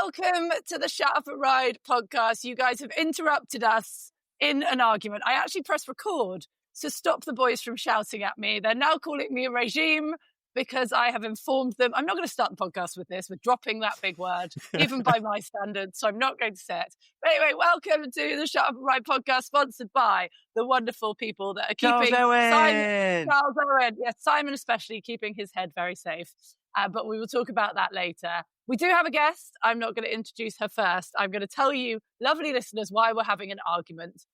welcome to the Shut Up and Ride podcast. You guys have interrupted us in an argument. I actually pressed record to stop the boys from shouting at me. They're now calling me a regime because I have informed them. I'm not going to start the podcast with this. We're dropping that big word, even by my standards, so I'm not going to say it. But anyway, welcome to the Shut Up and Ride podcast, sponsored by the wonderful people that are keeping Charles Owen. Yes, Simon especially, keeping his head very safe. But we will talk about that later. We do have a guest. I'm not going to introduce her first. I'm going to tell you, lovely listeners, why we're having an argument.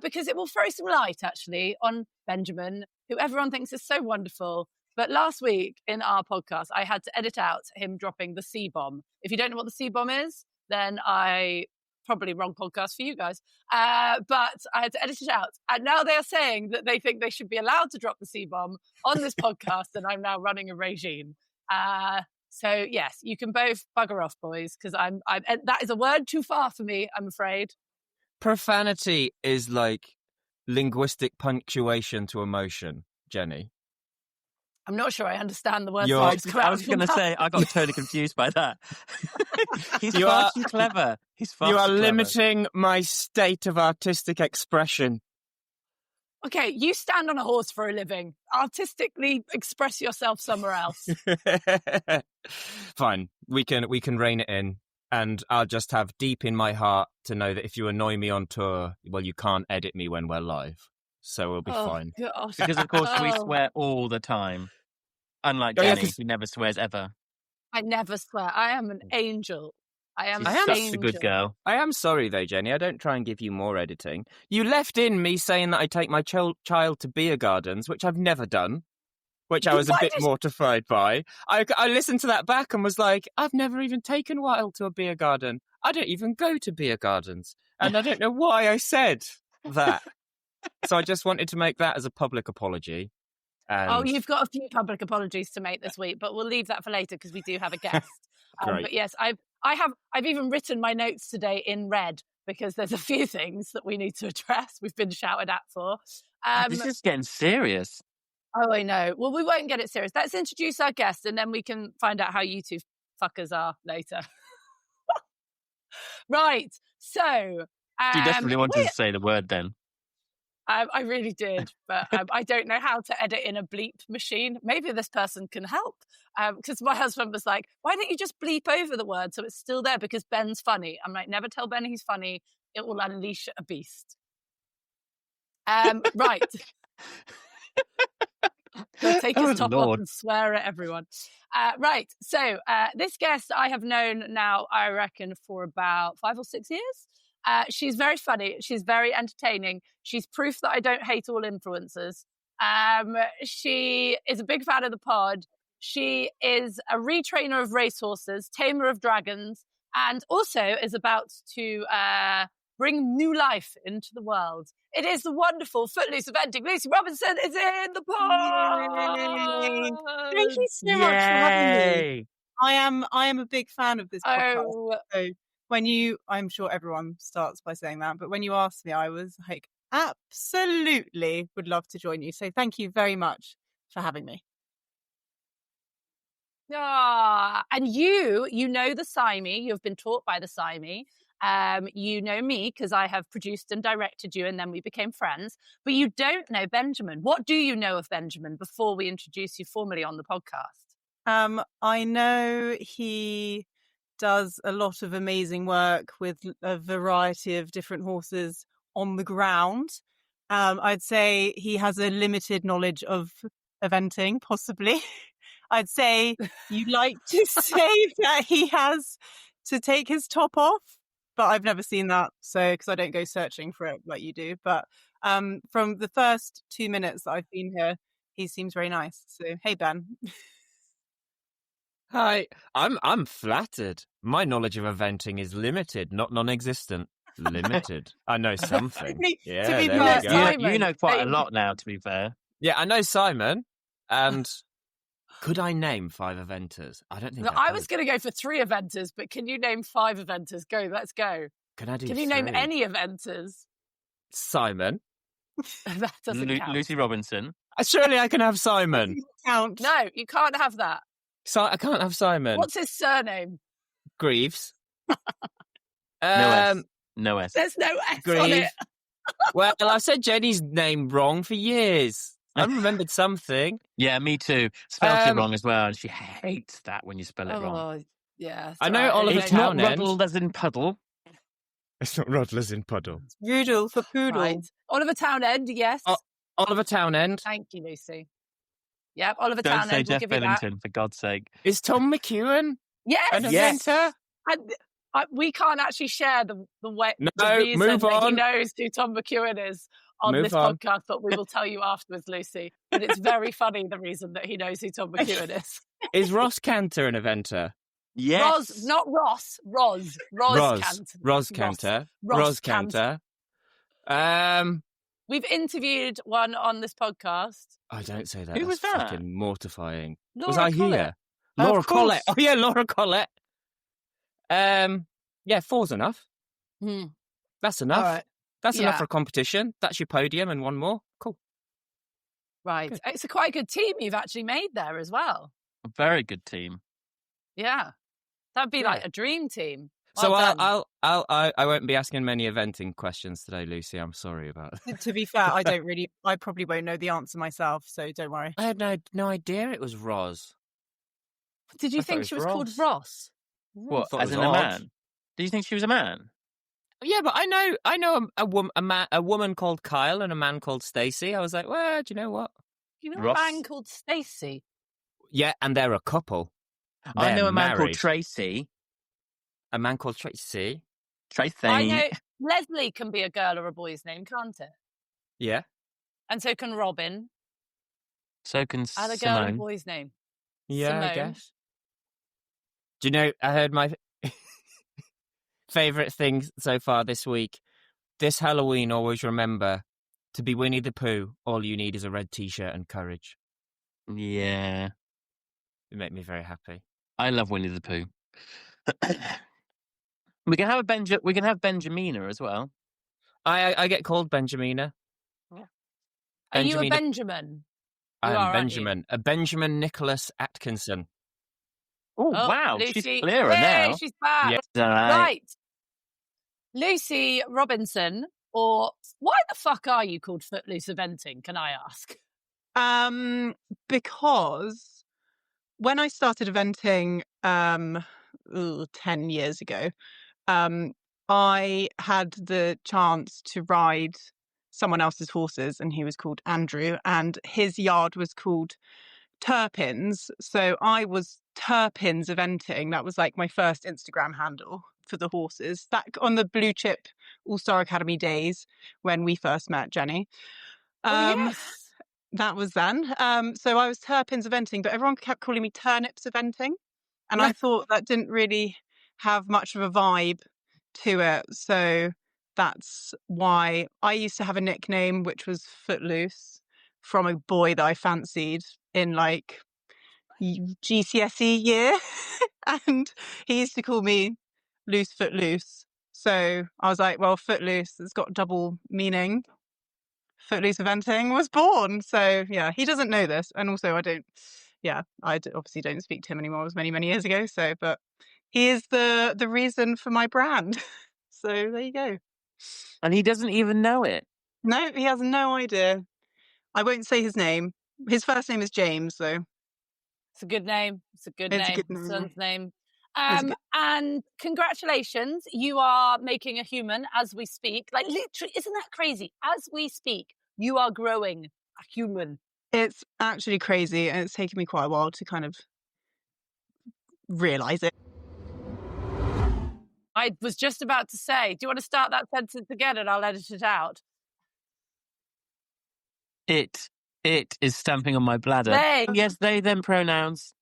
Because it will throw some light, actually, on Benjamin, who everyone thinks is so wonderful. But last week in our podcast, I had to edit out him dropping the C-bomb. If you don't know what the C-bomb is, then probably wrong podcast for you guys. But I had to edit it out. And now they are saying that they think they should be allowed to drop the C-bomb on this podcast, and I'm now running a regime. So yes, you can both bugger off, boys, because I'm that is a word too far for me, I'm afraid. Profanity is like linguistic punctuation to emotion, Jenny. I'm not sure I understand the word. I was going to say, I got totally confused by that. He's far too clever. You are limiting my state of artistic expression. Okay, you stand on a horse for a living. Artistically express yourself somewhere else. Fine, we can rein it in, and I'll just have deep in my heart to know that if you annoy me on tour, well, you can't edit me when we're live, so we'll be fine. Gosh. Because of course we swear all the time, unlike Jenny, who never swears ever. I never swear. I am an angel. I am such a good girl. I am sorry, though, Jenny. I don't try and give you more editing. You left in me saying that I take my child to beer gardens, which I've never done, which I was a bit mortified by. I listened to that back and was like, I've never even taken Wild to a beer garden. I don't even go to beer gardens. And I don't know why I said that. So I just wanted to make that as a public apology. And... you've got a few public apologies to make this week, but we'll leave that for later because we do have a guest. But yes, I've even written my notes today in red because there's a few things that we need to address. We've been shouted at for. This is getting serious. Oh, I know. Well, we won't get it serious. Let's introduce our guest, and then we can find out how you two fuckers are later. Right. So you definitely wanted to say the word then. I really did, but I don't know how to edit in a bleep machine. Maybe this person can help. Because my husband was like, why don't you just bleep over the word so it's still there because Ben's funny? I'm like, never tell Ben he's funny. It will unleash a beast. Right. He'll take his top off and swear at everyone. Right. So this guest I have known now, I reckon, for about 5 or 6 years. She's very funny. She's very entertaining. She's proof that I don't hate all influencers. She is a big fan of the pod. She is a retrainer of racehorses, tamer of dragons, and also is about to bring new life into the world. It is the wonderful Footluce eventing. Lucy Robinson is in the pod. Thank you so much for having me. I am a big fan of this podcast. So I'm sure everyone starts by saying that, but when you asked me, I was like, absolutely would love to join you. So thank you very much for having me. And you know the Simey. You've been taught by the Simey. You know me because I have produced and directed you, and then we became friends. But you don't know Benjamin. What do you know of Benjamin before we introduce you formally on the podcast? I know he does a lot of amazing work with a variety of different horses on the ground. I'd say he has a limited knowledge of eventing, possibly. I'd say you like to say that he has to take his top off, but I've never seen that, so because I don't go searching for it like you do. But from the first 2 minutes that I've been here, he seems very nice. So hey, Ben. Hi, I'm flattered. My knowledge of eventing is limited, not non-existent. Limited. I know something. Yeah, there we go. You know quite a lot now, to be fair. Yeah, I know Simon, and could I name 5 eventers? I don't think I was going to go for 3 eventers, but can you name 5 eventers? Go, let's go. Can I do? Can you name any eventers? Simon. That doesn't count. Lucy Robinson. Surely I can have Simon. Count. No, you can't have that. So I can't have Simon. What's his surname? Greaves. No S. There's no S on Grieve. it. Well, I've said Jenny's name wrong for years. I remembered something. Yeah, me too. Spelt it wrong as well, and she hates that when you spell it wrong. Yeah. I know Oliver It's not Townend. Ruddle as in puddle. It's not Ruddle as in puddle. Rudel for poodle. Right. Oliver Townend, yes. Oliver Townend. Thank you, Lucy. Yep, Oliver Don't Townend. say We'll Jeff give you that. Billington, for God's sake. Is Tom McEwen Yes. an inventor? And we can't actually share the way. No, the reason move that he on. knows who Tom McEwen is on Move this on. podcast, but we will tell you afterwards, Lucy. But it's very funny the reason that he knows who Tom McEwen is. Is Ross Cantor an inventor? Yes. Roz, not Ross. Roz. Cantor. Roz Cantor. Ross Roz Cantor. Cantor. We've interviewed one on this podcast. I don't say that. Who was That's that? fucking mortifying. Laura Was I Collett. here? Oh, Laura of course. Collett. Oh yeah, Laura Collett. Yeah, 4's enough. That's enough. All right. That's enough Yeah. for a competition. That's your podium and one more. Cool. Right. Good. It's a quite good team you've actually made there as well. A very good team. Yeah. That'd be like Yeah. a dream team. So Well done. I won't be asking many eventing questions today, Lucy. I'm sorry about that. To be fair, I probably won't know the answer myself, so don't worry. I had no idea it was Roz. Did you I thought think it she was was called Ross. Ross? What, thought it as was in a odd. man? Do you think she was a man? Yeah, but I know a woman called Kyle and a man called Stacey. I was like, well, do you know what? You know Ross? a man called Stacey? Yeah, and they're a couple. I know They're a man called married. Tracy. A man called Tracy. Tracy. I know Leslie can be a girl or a boy's name, can't it? Yeah. And so can Robin. So can And a girl and a Simone. boy's name. Yeah, I Simone. guess. Do you know, I heard my favourite thing so far this week. This Halloween, always remember, to be Winnie the Pooh, all you need is a red T-shirt and courage. Yeah. It made me very happy. I love Winnie the Pooh. We can have Benjamina as well. I get called Benjamina. Are you a Benjamina- Benjamin? I You am are, aren't you? Benjamin. A Benjamin Nicholas Atkinson. Oh, Oh, wow. Lucy. She's clearer Yay, now. she's back. Yes, all right. Right. Lucy Robinson, or why the fuck are you called Footloose Eventing, can I ask? Because when I started eventing 10 years ago, I had the chance to ride someone else's horses, and he was called Andrew, and his yard was called Turpins. So I was Turpins Eventing. That was like my first Instagram handle for the horses back on the Blue Chip All-Star Academy days when we first met, Jenny. Yes. That was then. So I was Turpins Eventing, but everyone kept calling me Turnips Eventing. And I thought that didn't really have much of a vibe to it. So that's why I used to have a nickname, which was Footloose, from a boy that I fancied in like GCSE year. And he used to call me Loose Footloose. So I was like, well, Footloose, it's got double meaning. Footloose Eventing was born. So yeah, he doesn't know this. And also I obviously don't speak to him anymore. It was many, many years ago. So, but he is the reason for my brand. So there you go. And he doesn't even know it. No, he has no idea. I won't say his name. His first name is James, though. It's a good name. It's a good It's a name. good name. Son's name. It's a good- And congratulations, you are making a human as we speak. Like literally, isn't that crazy? As we speak, you are growing a human. It's actually crazy, and it's taken me quite a while to kind of realise it. I was just about to say, do you want to start that sentence again and I'll edit it out? It is stamping on my bladder. They. Yes, they, them pronouns.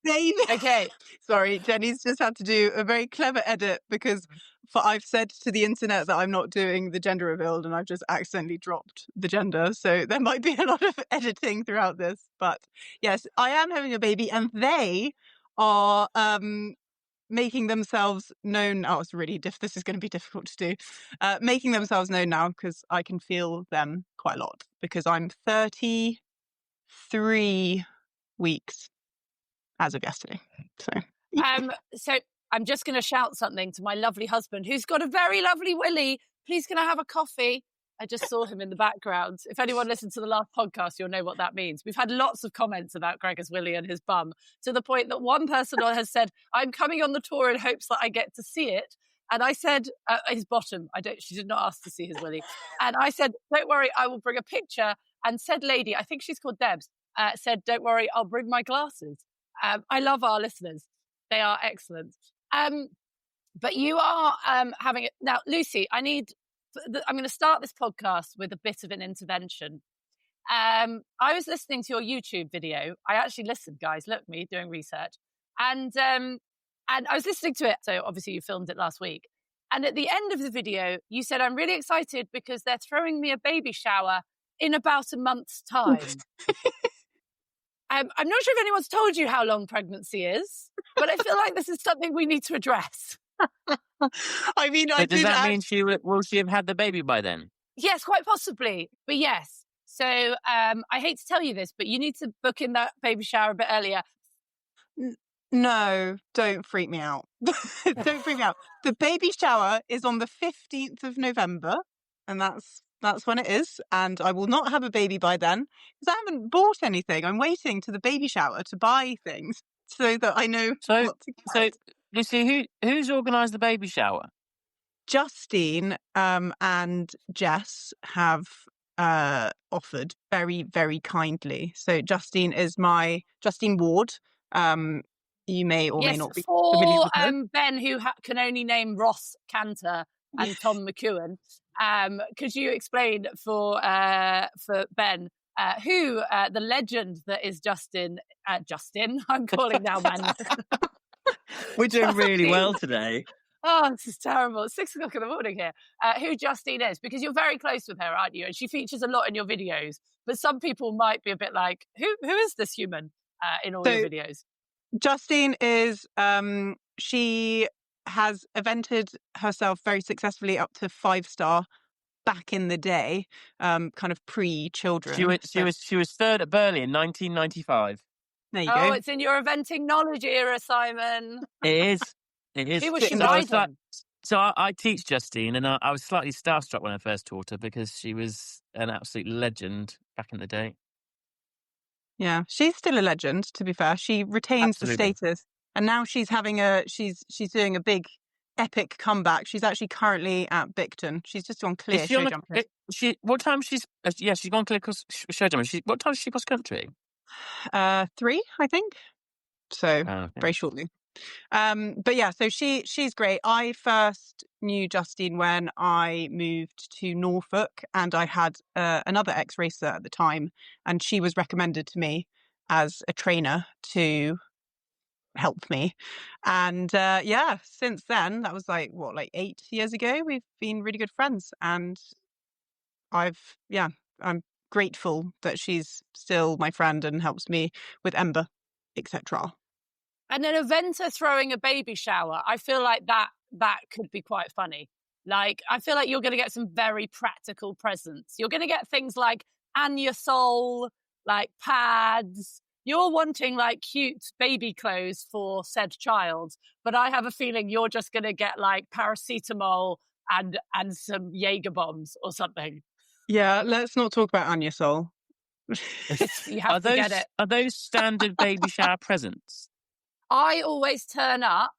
Okay. Sorry, Jenny's just had to do a very clever edit because I've said to the internet that I'm not doing the gender reveal, and I've just accidentally dropped the gender. So there might be a lot of editing throughout this. But yes, I am having a baby, and they are making themselves known. Oh, it's really this is going to be difficult to do. Making themselves known now because I can feel them quite a lot because I'm 33 weeks as of yesterday. So So I'm just going to shout something to my lovely husband, who's got a very lovely willy. Please, can I have a coffee? I just saw him in the background. If anyone listened to the last podcast, you'll know what that means. We've had lots of comments about Gregor's willy and his bum, to the point that one person has said, I'm coming on the tour in hopes that I get to see it. And I said, his bottom, she did not ask to see his willy. And I said, don't worry, I will bring a picture. And said lady, I think she's called Debs, said, don't worry, I'll bring my glasses. I love our listeners. They are excellent. But you are having it. Now, Lucy, I'm going to start this podcast with a bit of an intervention. I was listening to your YouTube video. I actually listened, guys. Look, me doing research. And I was listening to it. So obviously you filmed it last week. And at the end of the video, you said, I'm really excited because they're throwing me a baby shower in about a month's time. I'm not sure if anyone's told you how long pregnancy is, but I feel like this is something we need to address. I mean, does that mean will she have had the baby by then? Yes, quite possibly. But yes. So I hate to tell you this, but you need to book in that baby shower a bit earlier. No, don't freak me out. Don't freak me out. The baby shower is on the 15th of November, and that's when it is. And I will not have a baby by then because I haven't bought anything. I'm waiting to the baby shower to buy things so that I know what to get. So, Lucy, who's organised the baby shower? Justine and Jess have offered very, very kindly. So Justine is Justine Ward. You may or may not be familiar with her. Ben, who can only name Ross Cantor and Tom McEwen. Could you explain for Ben who the legend that is Justin? I'm calling now, man. We're doing really well today. Oh, this is terrible. It's 6 o'clock in the morning here. Who Justine is, because you're very close with her, aren't you? And she features a lot in your videos. But some people might be a bit like, who is this human in all your videos? Justine is, she has evented herself very successfully up to 5-star back in the day, kind of pre-children. She was third at Burley in 1995. There you go. Oh, it's in your eventing knowledge era, Simon. It is. Who was she riding? So I teach Justine, and I was slightly starstruck when I first taught her because she was an absolute legend back in the day. Yeah, she's still a legend, to be fair. She retains the status. And now she's having she's doing a big epic comeback. She's actually currently at Bicton. She's just on clear show jumping. What time she's gone clear show jumping. What time is she cross country? 3, I think. So very shortly. But yeah, so she's great. I first knew Justine when I moved to Norfolk, and I had another ex-racer at the time, and she was recommended to me as a trainer to help me. And since then, that was like 8 years ago, we've been really good friends, and I'm grateful that she's still my friend and helps me with Ember, etc. And an eventer throwing a baby shower, I feel like that could be quite funny. Like, I feel like you're going to get some very practical presents. You're going to get things like Anusol, like pads. You're wanting like cute baby clothes for said child, but I have a feeling you're just going to get like paracetamol and some Jaeger bombs or something. Yeah, let's not talk about Anusol. You have to get it. Are those standard baby shower presents? I always turn up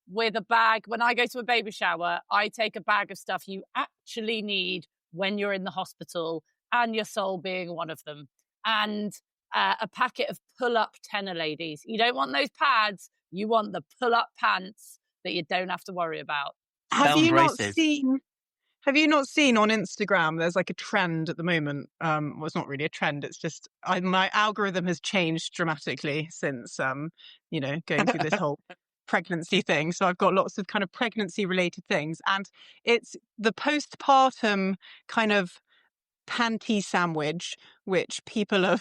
with a bag. When I go to a baby shower, I take a bag of stuff you actually need when you're in the hospital, and your soul being one of them. And a packet of pull-up tenor ladies. You don't want those pads. You want the pull-up pants that you don't have to worry about. Have you not seen on Instagram, there's like a trend at the moment. Well, it's not really a trend. It's just my algorithm has changed dramatically since, going through this whole pregnancy thing. So I've got lots of kind of pregnancy related things. And it's the postpartum kind of panty sandwich, which people are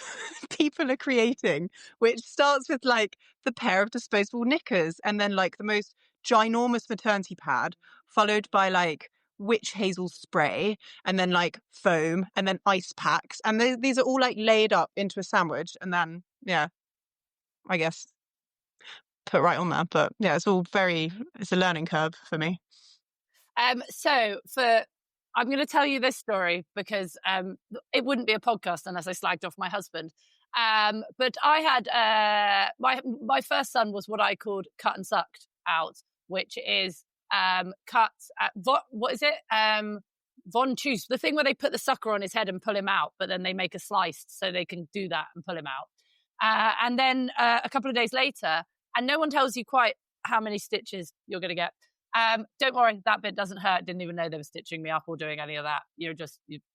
creating, which starts with like the pair of disposable knickers and then like the most ginormous maternity pad, followed by like witch hazel spray, and then like foam, and then ice packs, and these are all like laid up into a sandwich. And then I guess put right on there. But yeah, it's a learning curve for me. I'm going to tell you this story because it wouldn't be a podcast unless I slagged off my husband. But I had my first son was what I called cut and sucked out, which is cut. What is it? Von Choose, the thing where they put the sucker on his head and pull him out, but then they make a slice so they can do that and pull him out. And then a couple of days later, and no one tells you quite how many stitches you're going to get. Don't worry, that bit doesn't hurt. Didn't even know they were stitching me up or doing any of that. You're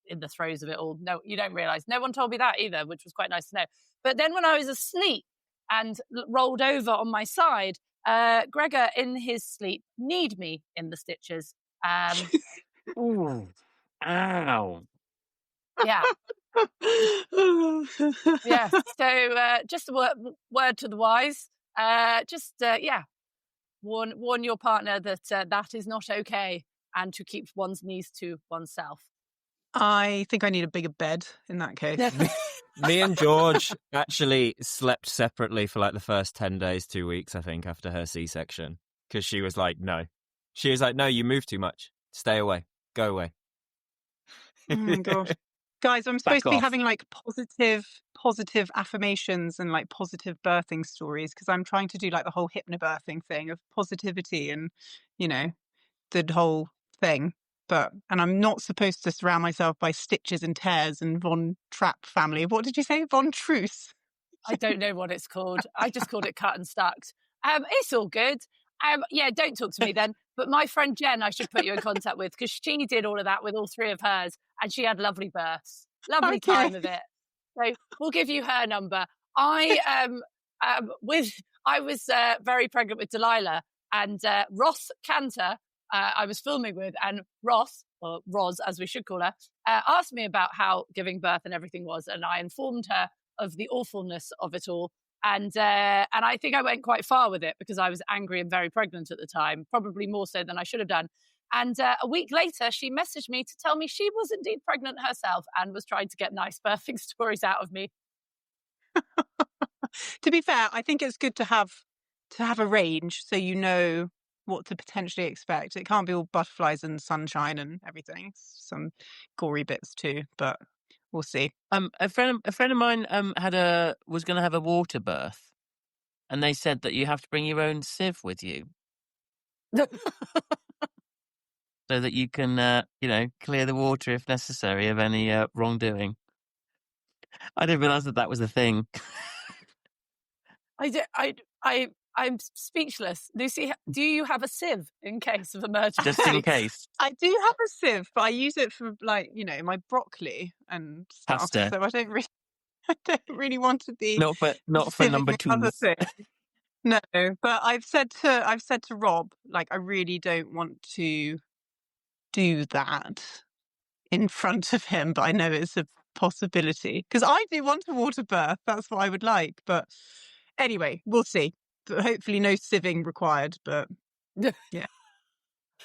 in the throes of it all. No, you don't realise. No one told me that either, which was quite nice to know. But then when I was asleep and rolled over on my side, Gregor, in his sleep, kneed me in the stitches. Ooh. Ow. Yeah. Yeah. So just a word to the wise. Warn your partner that that is not okay, and to keep one's knees to oneself. I think I need a bigger bed in that case. Me and George actually slept separately for like the first 10 days, 2 weeks, I think, after her C-section. Because she was like, no. She was like, no, you move too much. Stay away. Go away. Oh my gosh. Guys, I'm supposed to be having like positive affirmations and like positive birthing stories, because I'm trying to do like the whole hypnobirthing thing of positivity and, you know, the whole thing. And I'm not supposed to surround myself by stitches and tears and Von Trapp family. What did you say? Von Truce? I don't know what it's called. I just called it cut and stucked. It's all good. Yeah, don't talk to me then. But my friend Jen, I should put you in contact with, because she did all of that with all three of hers, and she had lovely births. Lovely time of it. So we'll give you her number. I was very pregnant with Delilah, and Ross Cantor, I was filming with, and Ross, or Roz as we should call her, asked me about how giving birth and everything was, and I informed her of the awfulness of it all. And I think I went quite far with it because I was angry and very pregnant at the time, probably more so than I should have done. And a week later, she messaged me to tell me she was indeed pregnant herself and was trying to get nice birthing stories out of me. To be fair, I think it's good to have a range so you know what to potentially expect. It can't be all butterflies and sunshine and everything. Some gory bits too, but we'll see. A friend of mine was going to have a water birth, and they said that you have to bring your own sieve with you, so that you can clear the water if necessary of any wrongdoing. I didn't realise that was a thing. I'm speechless. Lucy, do you have a sieve in case of emergency? Just in case. I do have a sieve, but I use it for my broccoli and stuff. Pasta. So I don't really want to be not for number two. No, but I've said to Rob, like, I really don't want to do that in front of him, but I know it's a possibility because I do want a water birth. That's what I would like. But anyway, we'll see. But hopefully no sieving required, but yeah.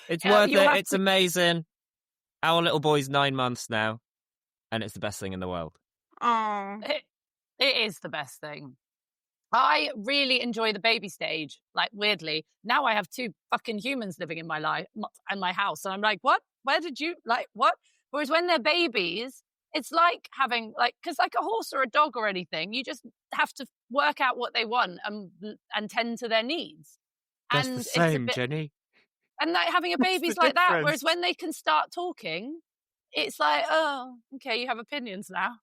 It's worth it. It's amazing. Our little boy's 9 months now, and it's the best thing in the world. Oh, it is the best thing. I really enjoy the baby stage. Like, weirdly, now I have 2 fucking humans living in my life and my house, and I'm like, what? Where did you what? Whereas when they're babies, it's like having because like a horse or a dog or anything, you just have to work out what they want and tend to their needs. That's and the same, it's Jenny. And like having a baby's like that. Whereas when they can start talking, it's like, oh, okay, you have opinions now.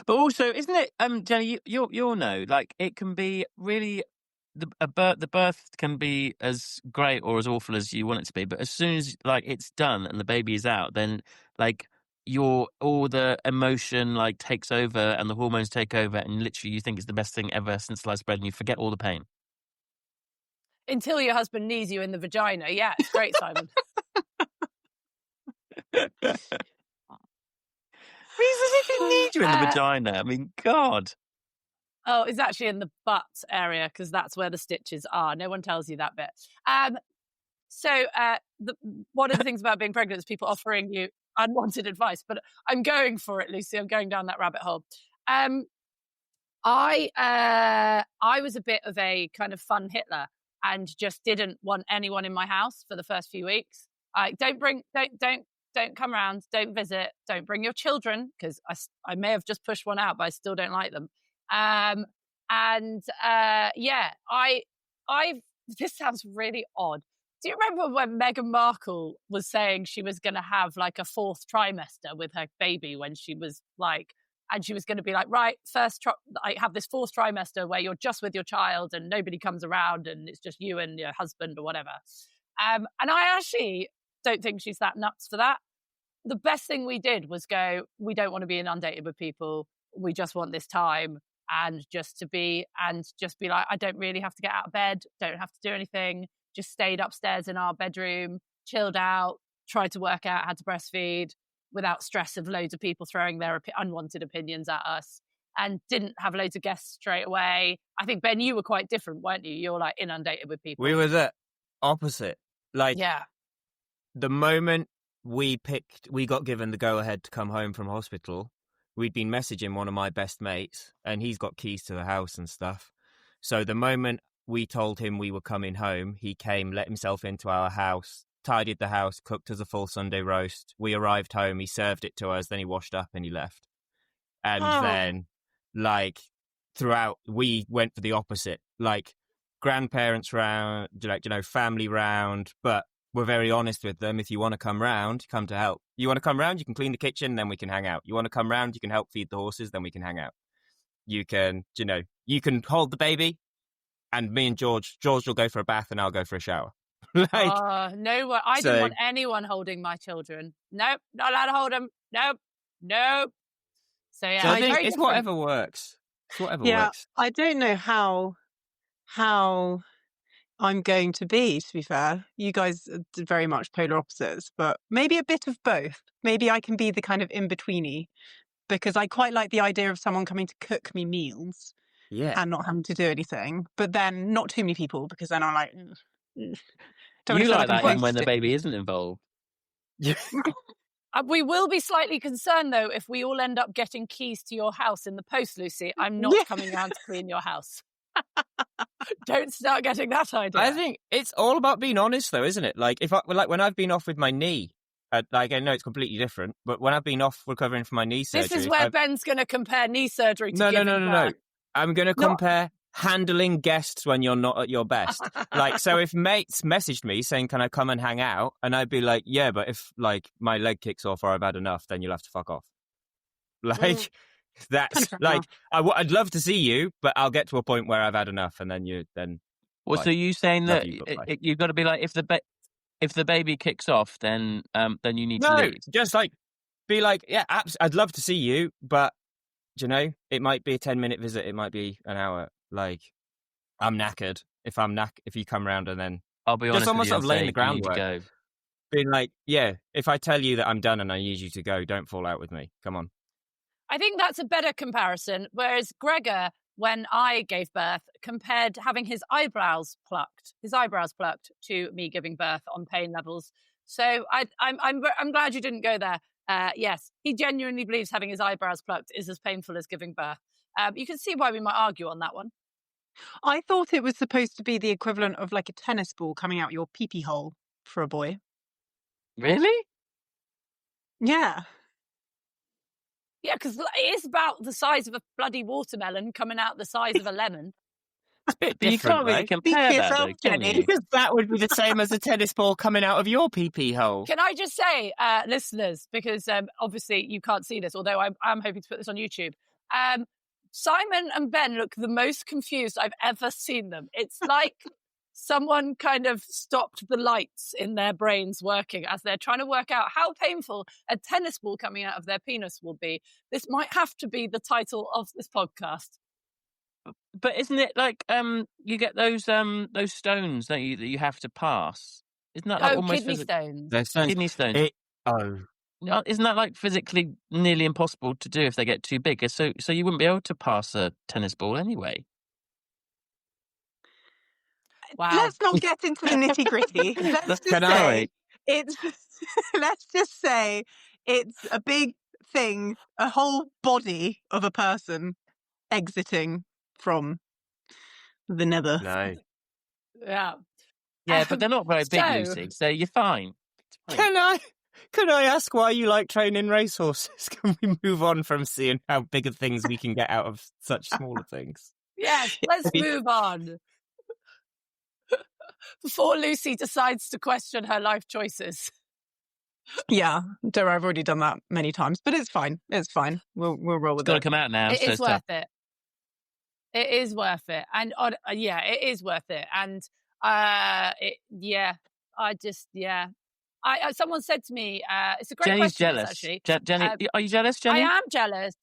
But also, isn't it, Jenny? You'll know, like, it can be really the birth can be as great or as awful as you want it to be, but as soon as like it's done and the baby is out, then like all the emotion like takes over and the hormones take over, and literally you think it's the best thing ever since sliced bread, and you forget all the pain until your husband knees you in the vagina. Yeah, it's great, Simon. He can need you in the vagina. I mean, God. Oh, it's actually in the butt area because that's where the stitches are. No one tells you that bit. So one of the things about being pregnant is people offering you unwanted advice, but I'm going for it, Lucy. I'm going down that rabbit hole. I was a bit of a kind of fun Hitler and just didn't want anyone in my house for the first few weeks. Don't come around, don't visit, don't bring your children, because I may have just pushed one out, but I still don't like them. This sounds really odd. Do you remember when Meghan Markle was saying she was going to have like a 4th trimester with her baby when she was like, and she was going to be like, right, I have this 4th trimester where you're just with your child and nobody comes around and it's just you and your husband or whatever. And I actually don't think she's that nuts for that. The best thing we did was go, we don't want to be inundated with people. We just want this time and just be like, I don't really have to get out of bed. Don't have to do anything. Just stayed upstairs in our bedroom, chilled out, tried to work out how to breastfeed without stress of loads of people throwing their unwanted opinions at us, and didn't have loads of guests straight away. I think, Ben, you were quite different, weren't you? You're like inundated with people. We were the opposite. Like, yeah. The moment we got given the go-ahead to come home from hospital, we'd been messaging one of my best mates, and he's got keys to the house and stuff. So the moment we told him we were coming home, he came, let himself into our house, tidied the house, cooked us a full Sunday roast. We arrived home, he served it to us, then he washed up and he left. And then, like, throughout, we went for the opposite. Like, grandparents round, family round, but we're very honest with them. If you want to come round, come to help. You want to come round, you can clean the kitchen, then we can hang out. You want to come round, you can help feed the horses, then we can hang out. You can, you can hold the baby, and me and George will go for a bath and I'll go for a shower. No, I didn't want anyone holding my children. Nope, not allowed to hold them. Nope. So yeah, so I think it's whatever works. It's whatever works. I don't know how I'm going to be fair. You guys are very much polar opposites, but maybe a bit of both. Maybe I can be the kind of in-betweeny, because I quite like the idea of someone coming to cook me meals and not having to do anything, but then not too many people, because then I'm like... Don't you like that when the baby isn't involved? We will be slightly concerned, though, if we all end up getting keys to your house in the post, Lucy. I'm not coming round to clean your house. Don't start getting that idea. I think it's all about being honest, though, isn't it? Like, when I've been off with my knee, I know it's completely different, but when I've been off recovering from my knee surgery... This is where Ben's going to compare knee surgery to giving birth. No. I'm going to compare handling guests when you're not at your best. Like, so if mates messaged me saying, can I come and hang out? And I'd be like, yeah, but if, like, my leg kicks off or I've had enough, then you'll have to fuck off. Like... That's like I'd love to see you, but I'll get to a point where I've had enough, and then Well, so you saying that you've got to be like, if the baby kicks off, then you need to leave. Just like be like, yeah, I'd love to see you, but it might be a 10-minute visit, it might be an hour. Like, I'm knackered. If you come round, and then I'll be honest, just almost with you, sort of laying the groundwork. Being like, yeah, if I tell you that I'm done and I need you to go, don't fall out with me. Come on. I think that's a better comparison. Whereas Gregor, when I gave birth, compared having his eyebrows plucked to me giving birth on pain levels. So I'm glad you didn't go there. Yes, he genuinely believes having his eyebrows plucked is as painful as giving birth. You can see why we might argue on that one. I thought it was supposed to be the equivalent of like a tennis ball coming out your pee-pee hole for a boy. Really? Yeah. Yeah, because it is about the size of a bloody watermelon coming out the size of a lemon. It's a bit different, you can't really compare that, though, can you? Because that would be the same as a tennis ball coming out of your pee-pee hole. Can I just say, listeners, because obviously you can't see this, although I'm hoping to put this on YouTube. Simon and Ben look the most confused I've ever seen them. It's like someone kind of stopped the lights in their brains working as they're trying to work out how painful a tennis ball coming out of their penis will be. This might have to be the title of this podcast. But isn't it like you get those stones that you have to pass? Isn't that like almost kidney stones? Kidney stones. Isn't that like physically nearly impossible to do if they get too big? So you wouldn't be able to pass a tennis ball anyway. Wow. Let's not get into the nitty gritty. Let's just say it's a big thing, a whole body of a person exiting from the nether. No. Yeah. Yeah, but they're not very big, so- Lucy, so you're fine. It's fine. Can I ask why you like training racehorses? Can we move on from seeing how big of things we can get out of such smaller things? Yes, let's move on. Before Lucy decides to question her life choices. Yeah, don't worry, I've already done that many times, but it's fine. It's fine. We'll roll It's with got to it. come out now. It so is it's worth tough. it. It is worth it. And yeah, it is worth it. And someone said to me, it's a great Jenny's question, jealous. actually. Jenny, are you jealous, Jenny? I am jealous.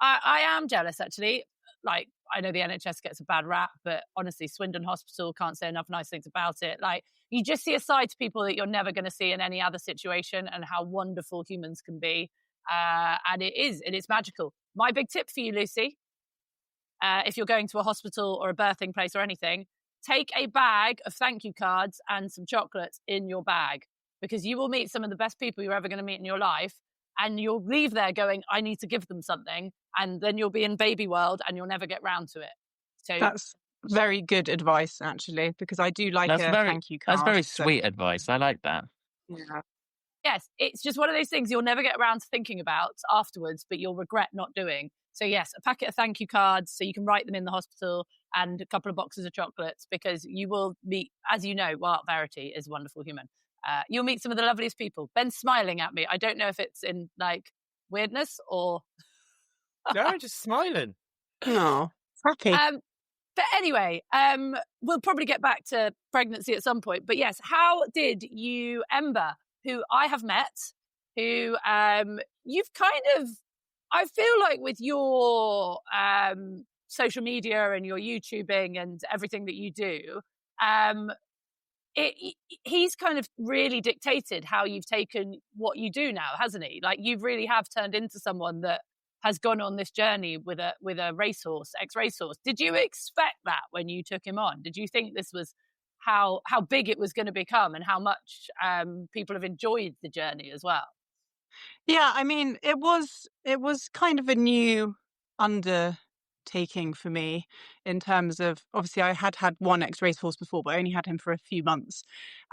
I am jealous, actually. Like, I know the NHS gets a bad rap, but honestly, Swindon Hospital, can't say enough nice things about it. Like, you just see a side to people that you're never going to see in any other situation, and how wonderful humans can be. And it is magical. My big tip for you, Lucy, if you're going to a hospital or a birthing place or anything, take a bag of thank you cards and some chocolates in your bag, because you will meet some of the best people you're ever going to meet in your life. And you'll leave there going, I need to give them something. And then you'll be in baby world and you'll never get round to it. So That's very good advice, actually, because I do like thank you card. That's very sweet advice. I like that. Yeah. yes, it's just one of those things you'll never get around to thinking about afterwards, but you'll regret not doing. So yes, a packet of thank you cards so you can write them in the hospital, and a couple of boxes of chocolates, because you will meet, as you know, Wild Verity is a wonderful human. You'll meet some of the loveliest people. Ben's smiling at me. I don't know if it's in like weirdness or... No, just smiling. No, happy. But anyway, we'll probably get back to pregnancy at some point. But yes, how did you, Ember, who I have met, who you've kind of, I feel like with your social media and your YouTubing and everything that you do, he's kind of really dictated how you've taken what you do now, hasn't he? Like, you really have turned into someone that has gone on this journey with a racehorse, ex-racehorse. Did you expect that when you took him on? Did you think this was how big it was going to become, and how much people have enjoyed the journey as well? Yeah, I mean, it was kind of a new undertaking for me, in terms of, obviously I had one ex-racehorse before, but I only had him for a few months.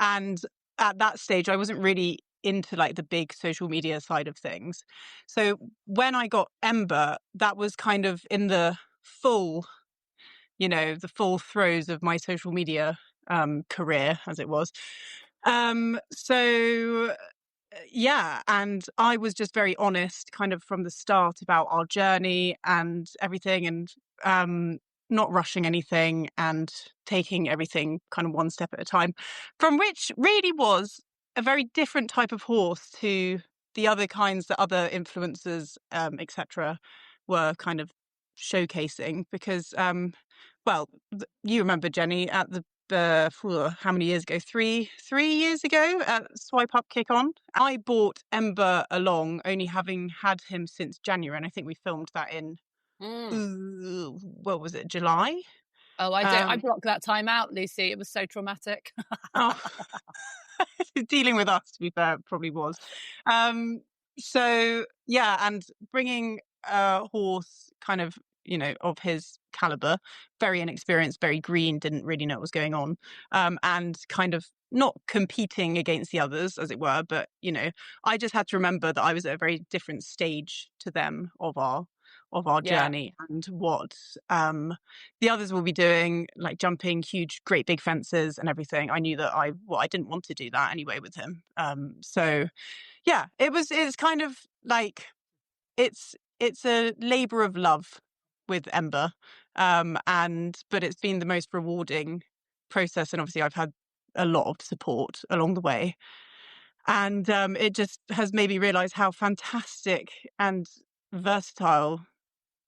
And at that stage, I wasn't really into like the big social media side of things. So when I got Ember, that was kind of in the full throes of my social media career, as it was. Yeah, and I was just very honest kind of from the start about our journey and everything, and not rushing anything and taking everything kind of one step at a time, from which really was a very different type of horse to the other kinds that other influencers, etc., were kind of showcasing. Because, you remember, Jenny, at the how many years ago? 3 years ago at Swipe Up Kick On, I bought Ember along, only having had him since January, and I think we filmed that in what was it, July? Oh, I blocked that time out, Lucy. It was so traumatic. Oh. Dealing with us, to be fair, probably was. So yeah, and bringing a horse kind of, of his caliber, very inexperienced, very green, didn't really know what was going on, and kind of not competing against the others, as it were, but I just had to remember that I was at a very different stage to them of our journey, and what the others will be doing, like jumping huge, great big fences and everything. I knew that I didn't want to do that anyway with him. So yeah, it's kind of like it's a labor of love with Ember, but it's been the most rewarding process, and obviously I've had a lot of support along the way, and it just has made me realize how fantastic and versatile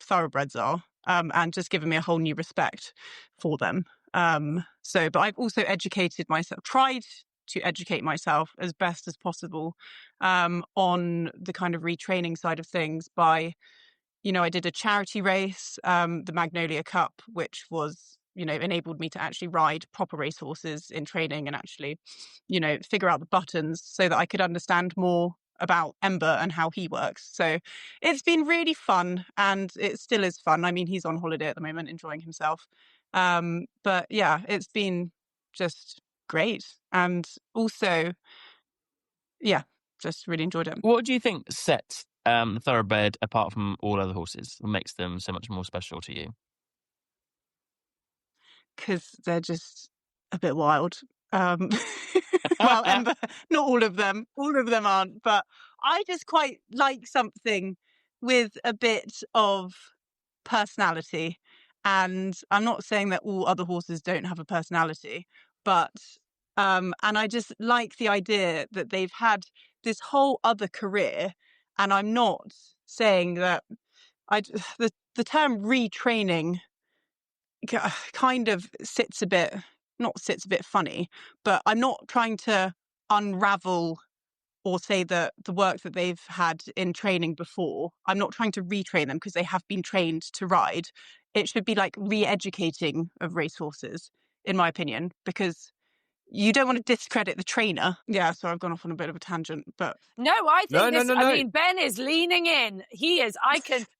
thoroughbreds are, and just given me a whole new respect for them. But I've also tried to educate myself as best as possible on the kind of retraining side of things by, I did a charity race, the Magnolia Cup, which was, enabled me to actually ride proper racehorses in training, and actually, figure out the buttons so that I could understand more about Ember and how he works. So it's been really fun, and it still is fun. I mean, he's on holiday at the moment, enjoying himself. But yeah, it's been just great. And also, yeah, just really enjoyed it. What do you think sets Thoroughbred apart from all other horses? What makes them so much more special to you? Because they're just a bit wild. Well, Ember, not all of them aren't, but I just quite like something with a bit of personality. And I'm not saying that all other horses don't have a personality, but and I just like the idea that they've had this whole other career. And I'm not saying that the term retraining kind of sits a bit funny, but I'm not trying to unravel or say that the work that they've had in training before, I'm not trying to retrain them because they have been trained to ride. It should be like re-educating of racehorses, in my opinion, because you don't want to discredit the trainer. Yeah, so I've gone off on a bit of a tangent, but no, I think No. I mean, Ben is leaning in. He is.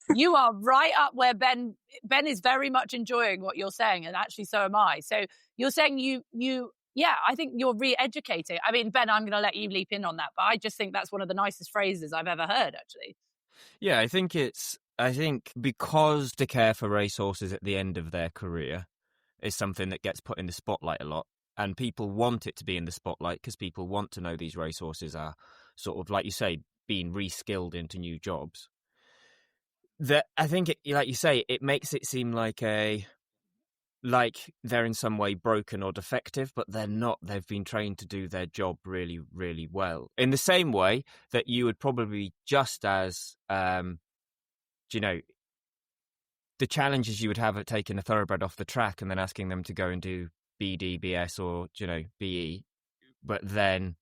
You are right up where Ben is very much enjoying what you're saying, and actually so am I. So you're saying yeah, I think you're re-educating. I mean, Ben, I'm going to let you leap in on that, but I just think that's one of the nicest phrases I've ever heard, actually. Yeah, I think because to care for racehorses at the end of their career is something that gets put in the spotlight a lot. And people want it to be in the spotlight because people want to know these racehorses are sort of, like you say, being re-skilled into new jobs. That I think, like you say, it makes it seem like they're in some way broken or defective, but they're not. They've been trained to do their job really, really well. In the same way that you would probably just as, the challenges you would have at taking a thoroughbred off the track and then asking them to go and do BD, BS, or, BE. But then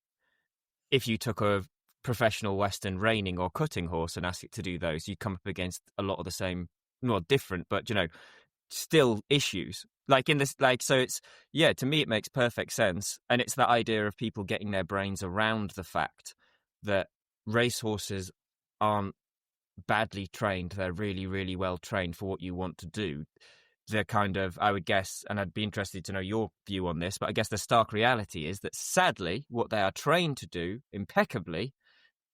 if you took a professional Western reining or cutting horse and asked it to do those, you'd come up against a lot of the same, not different, but, still issues. So it's, yeah, to me, it makes perfect sense. And it's that idea of people getting their brains around the fact that racehorses aren't badly trained. They're really, really well trained for what you want to do. They're kind of, I would guess, and I'd be interested to know your view on this, but I guess the stark reality is that sadly, what they are trained to do impeccably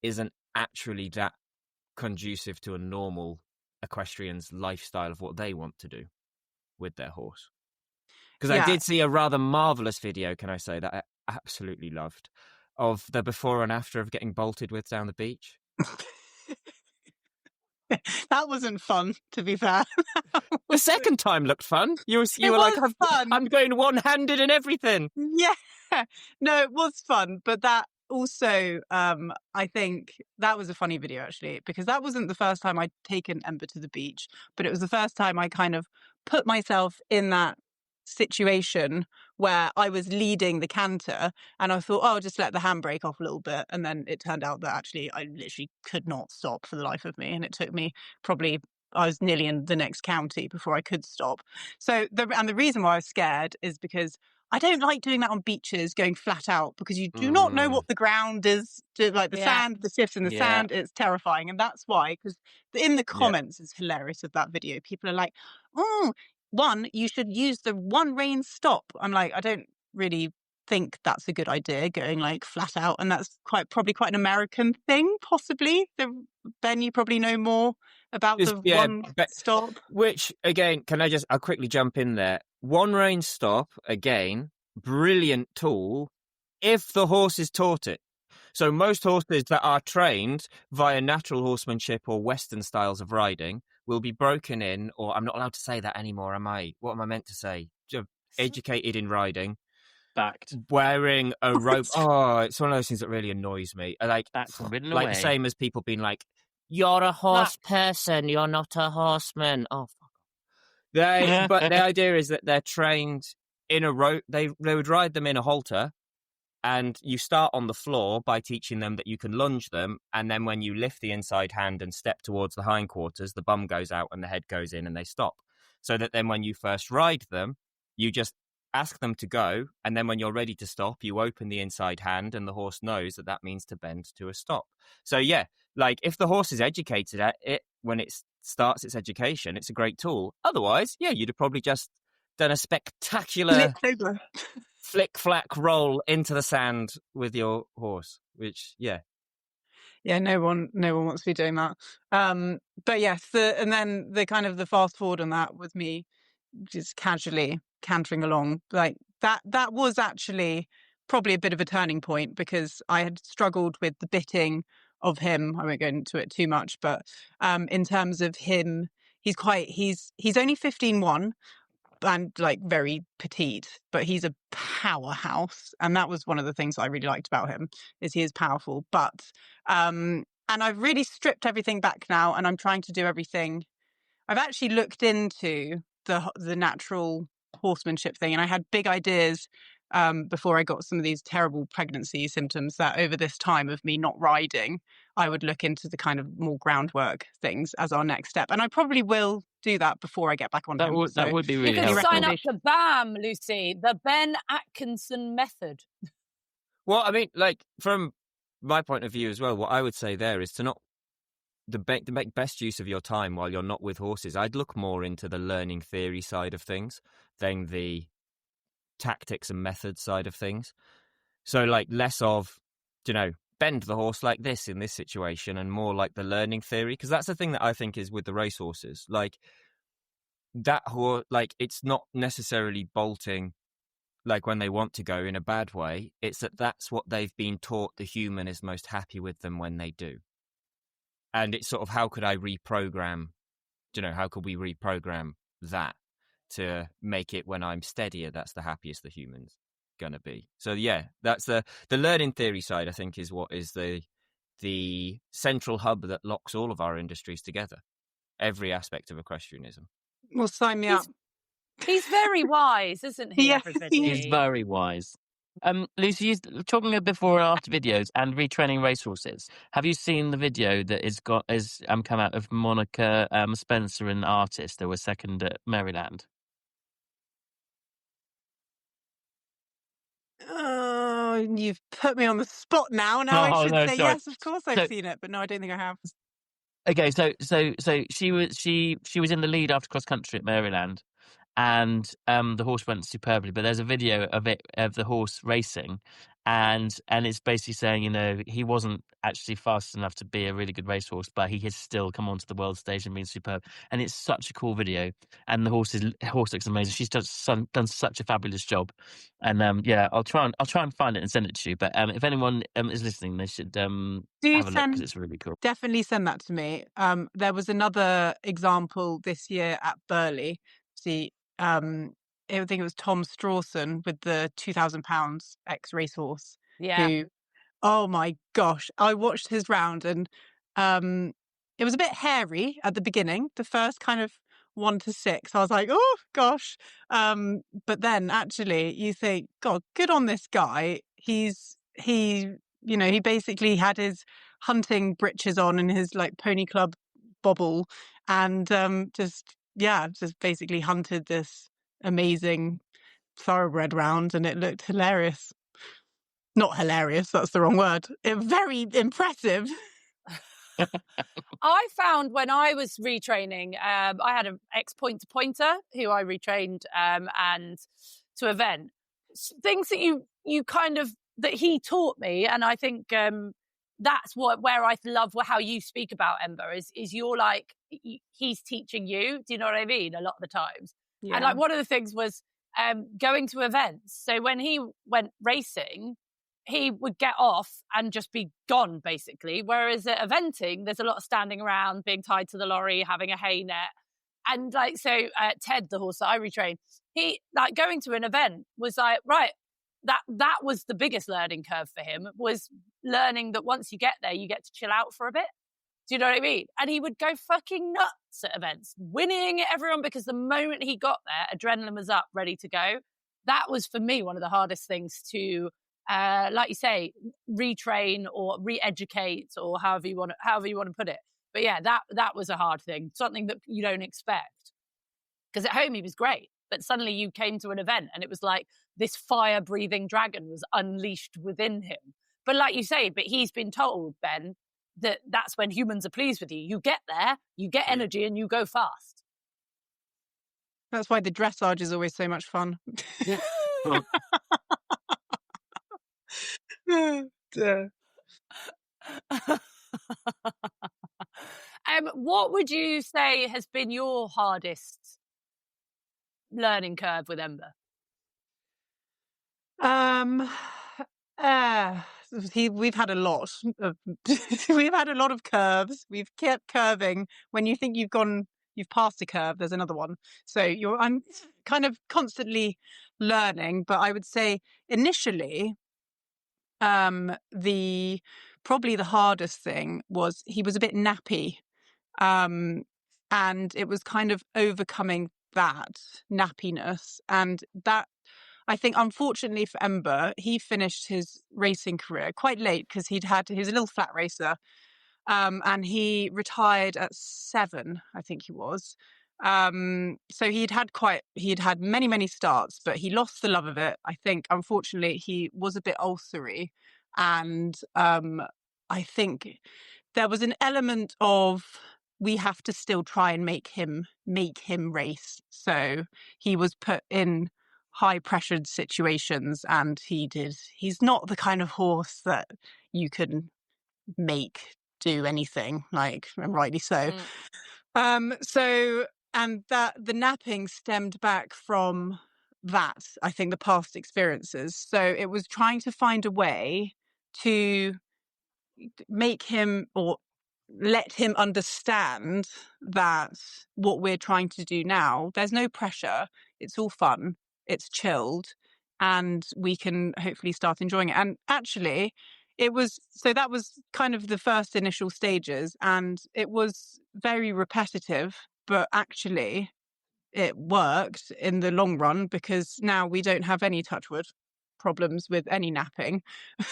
isn't actually that conducive to a normal equestrian's lifestyle of what they want to do with their horse. Because I did see a rather marvellous video, can I say, that I absolutely loved, of the before and after of getting bolted with down the beach. that wasn't fun, to be fair. The second time looked fun. You were like, I'm going one-handed and everything. Yeah. No, it was fun. But that also, I think that was a funny video, actually, because that wasn't the first time I'd taken Ember to the beach, but it was the first time I kind of put myself in that situation where I was leading the canter and I thought, I'll just let the handbrake off a little bit. And then it turned out that actually I literally could not stop for the life of me. And it took me I was nearly in the next county before I could stop. So the reason why I was scared is because I don't like doing that on beaches, going flat out, because you do not know what the ground is, like the sand, the shifts in the sand. It's terrifying. And that's why, because in the comments, it's hilarious of that video. People are like, you should use the one rein stop. I'm like, I don't really think that's a good idea, going like flat out. And that's probably quite an American thing, possibly. Ben, you probably know more about one stop. Which, again, I'll quickly jump in there. One rein stop, again, brilliant tool if the horse is taught it. So most horses that are trained via natural horsemanship or Western styles of riding will be broken in, or I'm not allowed to say that anymore, am I? What am I meant to say? Educated in riding. Backed. Wearing a rope. Oh, it's one of those things that really annoys me. Backed and ridden like away. The same as people being like, you're a horse person, you're not a horseman. Oh, fuck off. But the idea is that they're trained in a rope. They would ride them in a halter, and you start on the floor by teaching them that you can lunge them, and then when you lift the inside hand and step towards the hindquarters, the bum goes out and the head goes in and they stop. So that then when you first ride them, you just ask them to go, and then when you're ready to stop, you open the inside hand, and the horse knows that that means to bend to a stop. So yeah, like if the horse is educated at it when it starts its education, it's a great tool. Otherwise, yeah, you'd have probably just done a spectacular flick-flack roll into the sand with your horse, which, yeah. Yeah, no one wants to be doing that. But yes, and then the kind of the fast forward on that was me just casually cantering along. Like that was actually probably a bit of a turning point, because I had struggled with the bitting of him. I won't go into it too much, but in terms of him, he's only 15-1 and like very petite, but he's a powerhouse. And that was one of the things I really liked about him, is he is powerful. But and I've really stripped everything back now, and I'm trying to do everything. I've actually looked into the natural horsemanship thing, and I had big ideas before I got some of these terrible pregnancy symptoms, that over this time of me not riding, I would look into the kind of more groundwork things as our next step. And I probably will do that before I get back on That him. would be really You can helpful. sign up to BAM, Lucy, the Ben Atkinson method. Well, I mean, like, from my point of view as well, what I would say there is to make best use of your time while you're not with horses. I'd look more into the learning theory side of things than the tactics and methods side of things. So, like, less of, bend the horse like this in this situation, and more like the learning theory, because that's the thing that I think is with the racehorses. Like, that horse, like, it's not necessarily bolting like when they want to go in a bad way. It's that's what they've been taught the human is most happy with them when they do. And it's sort of, how could I reprogram, how could we reprogram that to make it when I'm steadier, that's the happiest the human's going to be. So yeah, that's the learning theory side, I think, is what is the central hub that locks all of our industries together. Every aspect of equestrianism. Well, sign me up. He's very wise, isn't he, Yeah, everybody? He's very wise. Lucy, you're talking of before and after videos and retraining racehorses. Have you seen the video that is come out of Monica Spencer, an artist that was second at Maryland? Oh, you've put me on the spot now. Now I should say sorry. yes, of course I've seen it, but no, I don't think I have. Okay, so she was in the lead after cross country at Maryland, and the horse went superbly. But there's a video of the horse racing, and it's basically saying, he wasn't actually fast enough to be a really good racehorse, but he has still come onto the world stage and been superb. And it's such a cool video, and the horse looks amazing. She's just done such a fabulous job, and I'll try and find it and send it to you. But if anyone is listening, they should have a look, because it's really cool. Definitely send that to me. There was another example this year at Burley. I think it was Tom Strawson with the 2,000 pounds ex-racehorse. Yeah. Who, oh my gosh, I watched his round, and it was a bit hairy at the beginning, the first kind of 1 to 6. I was like, oh gosh. But then actually you think, God, good on this guy. He basically had his hunting breeches on and his like pony club bobble, and just basically hunted this amazing thoroughbred round, and it looked hilarious. Not hilarious, that's the wrong word. Very impressive. I found when I was retraining, I had an ex-pointer who I retrained and to event. Things that you kind of, that he taught me, and I think that's where I love how you speak about Ember, is you're like, he's teaching you. Do you know what I mean? A lot of the times. Yeah. And like one of the things was going to events. So when he went racing, he would get off and just be gone, basically. Whereas at eventing, there's a lot of standing around, being tied to the lorry, having a hay net. And like, so Ted, the horse that I retrained, he, like, going to an event was like, right, that was the biggest learning curve for him, was learning that once you get there, you get to chill out for a bit. Do you know what I mean? And he would go fucking nuts at events, winning everyone, because the moment he got there, adrenaline was up, ready to go. That was, for me, one of the hardest things to, like you say, retrain or re-educate, or however you want to put it. But yeah, that was a hard thing, something that you don't expect. Because at home he was great. but suddenly you came to an event and it was like this fire-breathing dragon was unleashed within him. But like you say, but he's been told, Ben, that that's when humans are pleased with you. You get there, you get energy, and you go fast. That's why the dressage is always so much fun. What would you say has been your hardest learning curve with Ember? We've had a lot of we've had a lot of curves. We've kept curving. When you think you've passed a curve, there's another one. So I'm kind of constantly learning. But I would say initially, probably the hardest thing was he was a bit nappy, and it was kind of overcoming that nappiness, and that. I think, unfortunately for Ember, he finished his racing career quite late because he was a little flat racer, and he retired at 7, I think he was. So he'd had many starts, but he lost the love of it. I think, unfortunately, he was a bit ulcery, and I think there was an element of we have to still try and make him race. So he was put in high pressured situations, and he's not the kind of horse that you can make do anything, like, and rightly so. And that the napping stemmed back from that, I think, the past experiences. So it was trying to find a way to make him, or let him understand that what we're trying to do now, there's no pressure, it's all fun, it's chilled, and we can hopefully start enjoying it. And actually that was kind of the first initial stages, and it was very repetitive, but actually it worked in the long run, because now we don't have any, touch wood, problems with any napping.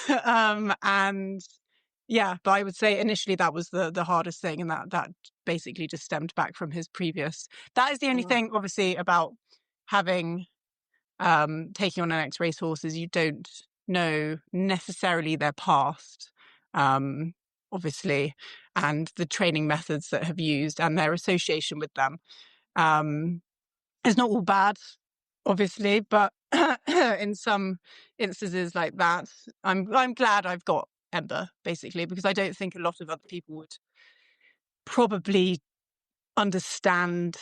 And yeah, but I would say initially that was the hardest thing, and that basically just stemmed back from his previous. That is the only thing, obviously, about having taking on an ex-racehorse, is you don't know necessarily their past, obviously, and the training methods that have used and their association with them. It's not all bad, obviously, but in some instances like that, I'm glad I've got Ember, basically, because I don't think a lot of other people would probably understand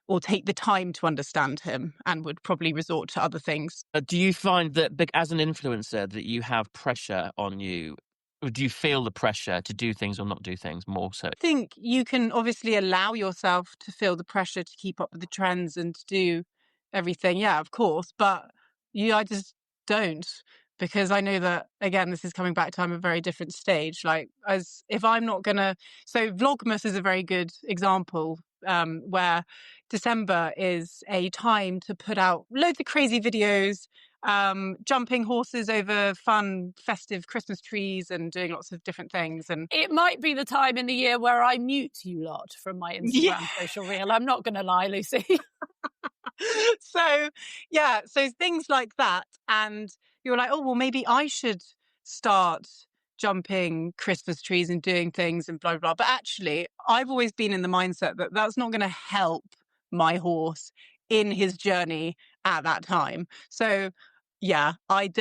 or take the time to understand him, and would probably resort to other things. Do you find that, as an influencer, that you have pressure on you? Or do you feel the pressure to do things or not do things more so? I think you can obviously allow yourself to feel the pressure to keep up with the trends and to do everything. Yeah, of course. But I just don't, because I know that, again, this is coming back to, I'm a very different stage. Like, as if I'm not going to, so Vlogmas is a very good example, where December is a time to put out loads of crazy videos, jumping horses over fun, festive Christmas trees and doing lots of different things. And it might be the time in the year where I mute you lot from my Instagram social reel. I'm not going to lie, Lucy. So things like that. And you're like, oh, well, maybe I should start jumping Christmas trees and doing things and blah, blah, blah. But actually, I've always been in the mindset that that's not going to help my horse in his journey at that time. So yeah, I'm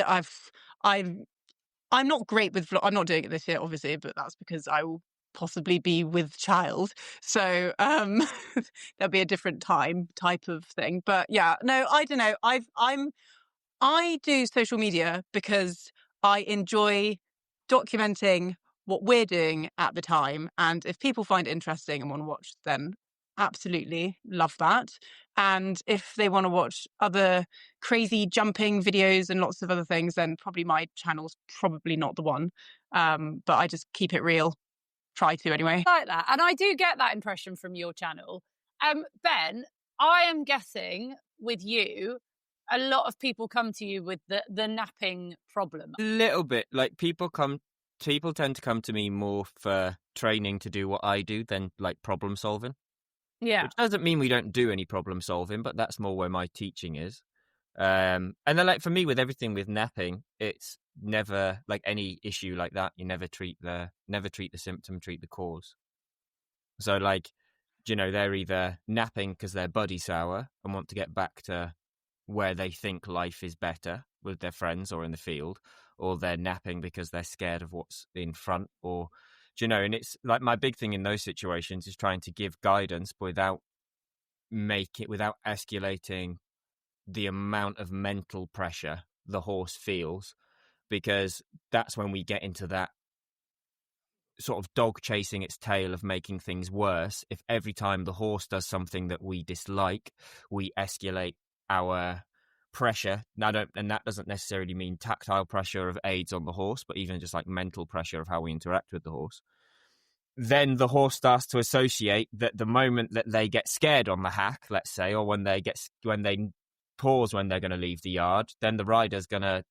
not great with I'm not doing it this year, obviously, but that's because I will possibly be with child. So there'll be a different type of thing. But yeah, no, I don't know. I do social media because I enjoy documenting what we're doing at the time. And if people find it interesting and want to watch, then absolutely love that. And if they want to watch other crazy jumping videos and lots of other things, then probably my channel's probably not the one. But I just keep it real. Try to, anyway. Like that. And I do get that impression from your channel. Ben, I am guessing with you, a lot of people come to you with the napping problem. A little bit. Like, people tend to come to me more for training to do what I do than like problem solving. Yeah. Which doesn't mean we don't do any problem solving, but that's more where my teaching is. And then, like, for me, with everything with napping, it's never like any issue like that. You never treat the symptom, treat the cause. So, like, they're either napping because they're buddy sour and want to get back to where they think life is better with their friends or in the field, or they're napping because they're scared of what's in front, or and it's like my big thing in those situations is trying to give guidance without escalating the amount of mental pressure the horse feels, because that's when we get into that sort of dog chasing its tail of making things worse. If every time the horse does something that we dislike, we escalate our pressure. And that doesn't necessarily mean tactile pressure of aids on the horse, but even just like mental pressure of how we interact with the horse. Then the horse starts to associate that the moment that they get scared on the hack, let's say, or when they pause when they're going to leave the yard, then the rider's going to,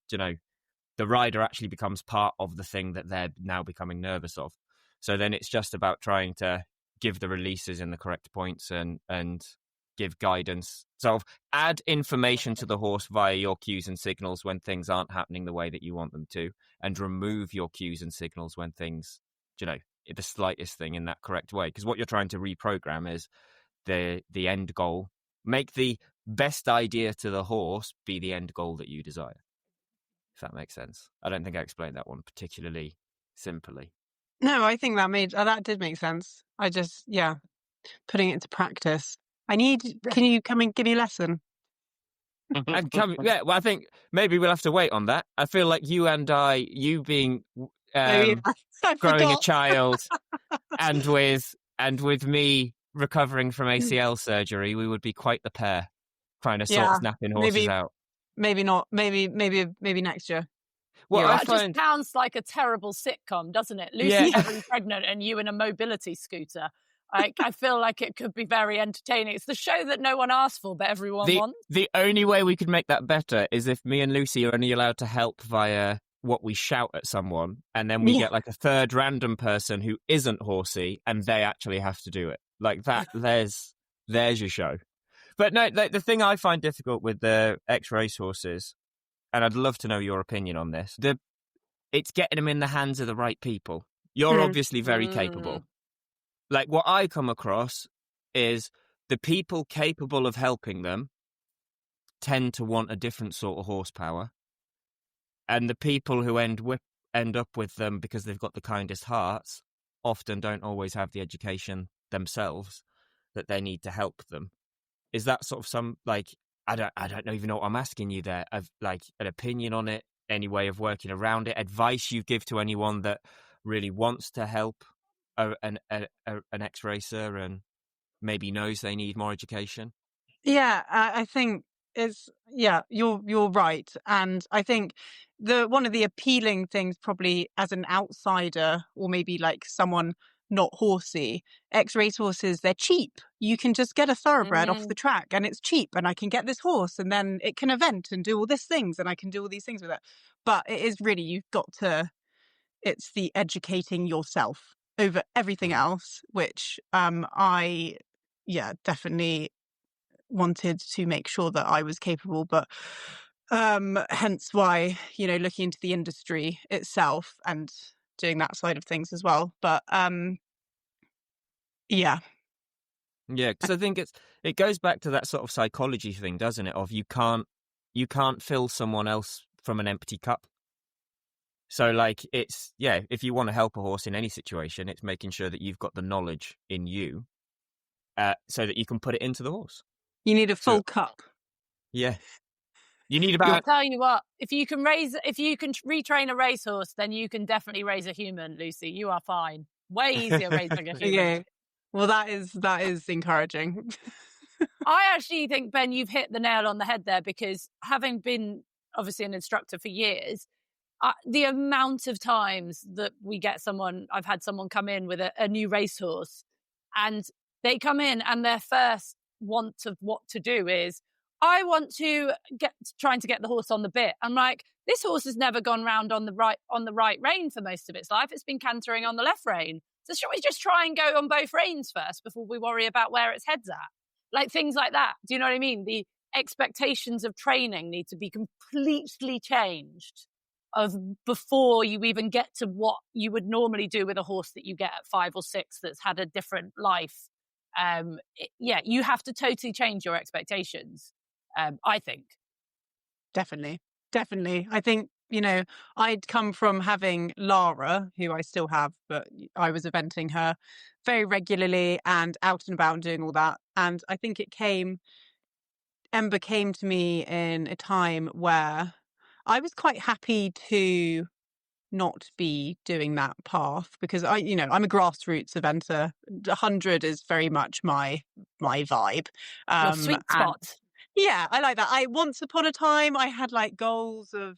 the rider actually becomes part of the thing that they're now becoming nervous of. So then it's just about trying to give the releases in the correct points and give guidance. So add information to the horse via your cues and signals when things aren't happening the way that you want them to, and remove your cues and signals when things, the slightest thing in that correct way. Because what you're trying to reprogram is the end goal. Make the best idea to the horse be the end goal that you desire. If that makes sense. I don't think I explained that one particularly simply. No, I think that did make sense. I just, putting it into practice. Can you come and give me a lesson? I think maybe we'll have to wait on that. I feel like you being growing a child and with me recovering from ACL surgery, we would be quite the pair trying to sort snapping horses out. Maybe not. Maybe next year. Well, that just sounds like a terrible sitcom, doesn't it? Lucy getting pregnant and you in a mobility scooter. I feel like it could be very entertaining. It's the show that no one asked for, but everyone wants. The only way we could make that better is if me and Lucy are only allowed to help via what we shout at someone, and then we get like a third random person who isn't horsey, and they actually have to do it. Like that, there's your show. But no, the thing I find difficult with the ex-racehorses, and I'd love to know your opinion on this, it's getting them in the hands of the right people. You're obviously very capable. Like, what I come across is the people capable of helping them tend to want a different sort of horsepower. And the people who end up with them because they've got the kindest hearts often don't always have the education themselves that they need to help them. Is that sort of some, like, I don't even know what I'm asking you there, of like an opinion on it, any way of working around it, advice you give to anyone that really wants to help an ex-racer and maybe knows they need more education? Yeah, I think you're right. And I think one of the appealing things, probably as an outsider or maybe like someone not horsey, ex-racehorses, they're cheap. You can just get a thoroughbred off the track and it's cheap, and I can get this horse and then it can event and do all these things and I can do all these things with it. But it is really, it's the educating yourself over everything else, which I definitely wanted to make sure that I was capable, but hence why, looking into the industry itself and doing that side of things as well. But because I think it goes back to that sort of psychology thing, doesn't it, of you can't fill someone else from an empty cup. So, like, it's, if you want to help a horse in any situation, it's making sure that you've got the knowledge in you so that you can put it into the horse. You need a full cup. Yeah. You need about... I'll tell you what, if you can retrain a racehorse, then you can definitely raise a human, Lucy. You are fine. Way easier raising a human. Yeah. Well, that is encouraging. I actually think, Ben, you've hit the nail on the head there, because having been obviously an instructor for years, the amount of times that I've had someone come in with a new racehorse, and they come in and their first want of what to do is, I want to trying to get the horse on the bit. I'm like, this horse has never gone round on the right rein for most of its life. It's been cantering on the left rein. So should we just try and go on both reins first before we worry about where its head's at? Like things like that. Do you know what I mean? The expectations of training need to be completely changed of before you even get to what you would normally do with a horse that you get at 5 or 6 that's had a different life. You have to totally change your expectations, I think. Definitely. I think, I'd come from having Lara, who I still have, but I was eventing her very regularly and out and about and doing all that. And I think Ember came to me in a time where I was quite happy to not be doing that path because I'm a grassroots eventer. 100 is very much my vibe. Your sweet spot. Yeah, I like that. Once upon a time, I had like goals of,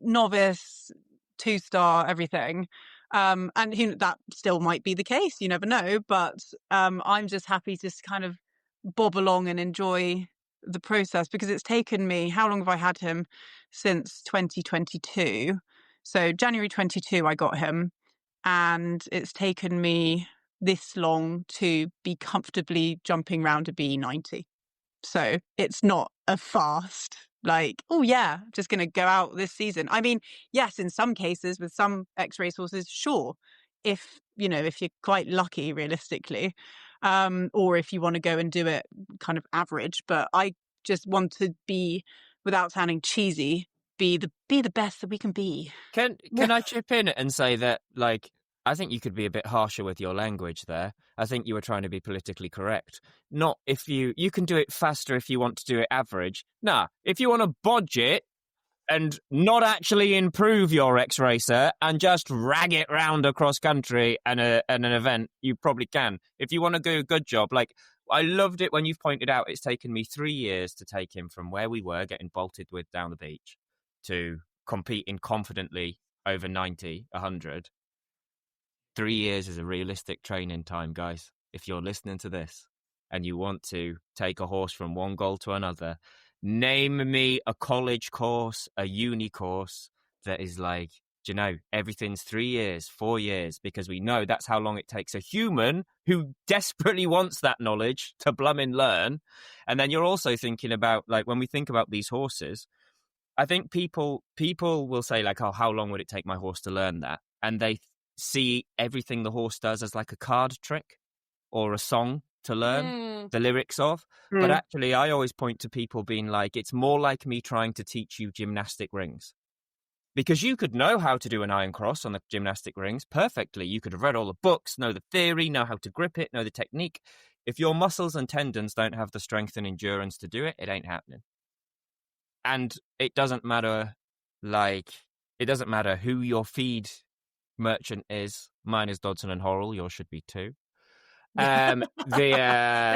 novice, 2-star, everything. And that still might be the case. You never know. But I'm just happy to kind of bob along and enjoy the process because it's taken me, how long have I had him? Since 2022. So January 22, I got him. And it's taken me this long to be comfortably jumping around a B90. So it's not a fast, like, oh yeah, just going to go out this season. I mean, yes, in some cases with some ex-racehorses, sure. If you're quite lucky realistically, or if you want to go and do it kind of average. But I just want to be, without sounding cheesy, be the best that we can be. Can I chip in and say that, like, I think you could be a bit harsher with your language there. I think you were trying to be politically correct. Not if you can do it faster if you want to do it average. Nah, if you want to bodge it and not actually improve your ex-racer and just rag it round across country and an event, you probably can. If you want to do a good job, like, I loved it when you've pointed out it's taken me 3 years to take him from where we were getting bolted with down the beach to competing confidently over 90, 100. 3 years is a realistic training time, guys. If you're listening to this and you want to take a horse from one goal to another, name me a college course, a uni course that is like, everything's 3 years, 4 years, because we know that's how long it takes a human who desperately wants that knowledge to blooming learn. And then you're also thinking about, like, when we think about these horses, I think people will say, like, oh, how long would it take my horse to learn that? And they see everything the horse does as like a card trick or a song to learn the lyrics of. But actually, I always point to people being like, it's more like me trying to teach you gymnastic rings. Because you could know how to do an iron cross on the gymnastic rings perfectly. You could have read all the books, know the theory, know how to grip it, know the technique. If your muscles and tendons don't have the strength and endurance to do it, it ain't happening. And it doesn't matter, who your feed merchant is. Mine is Dodson and Horrell. Yours should be too. They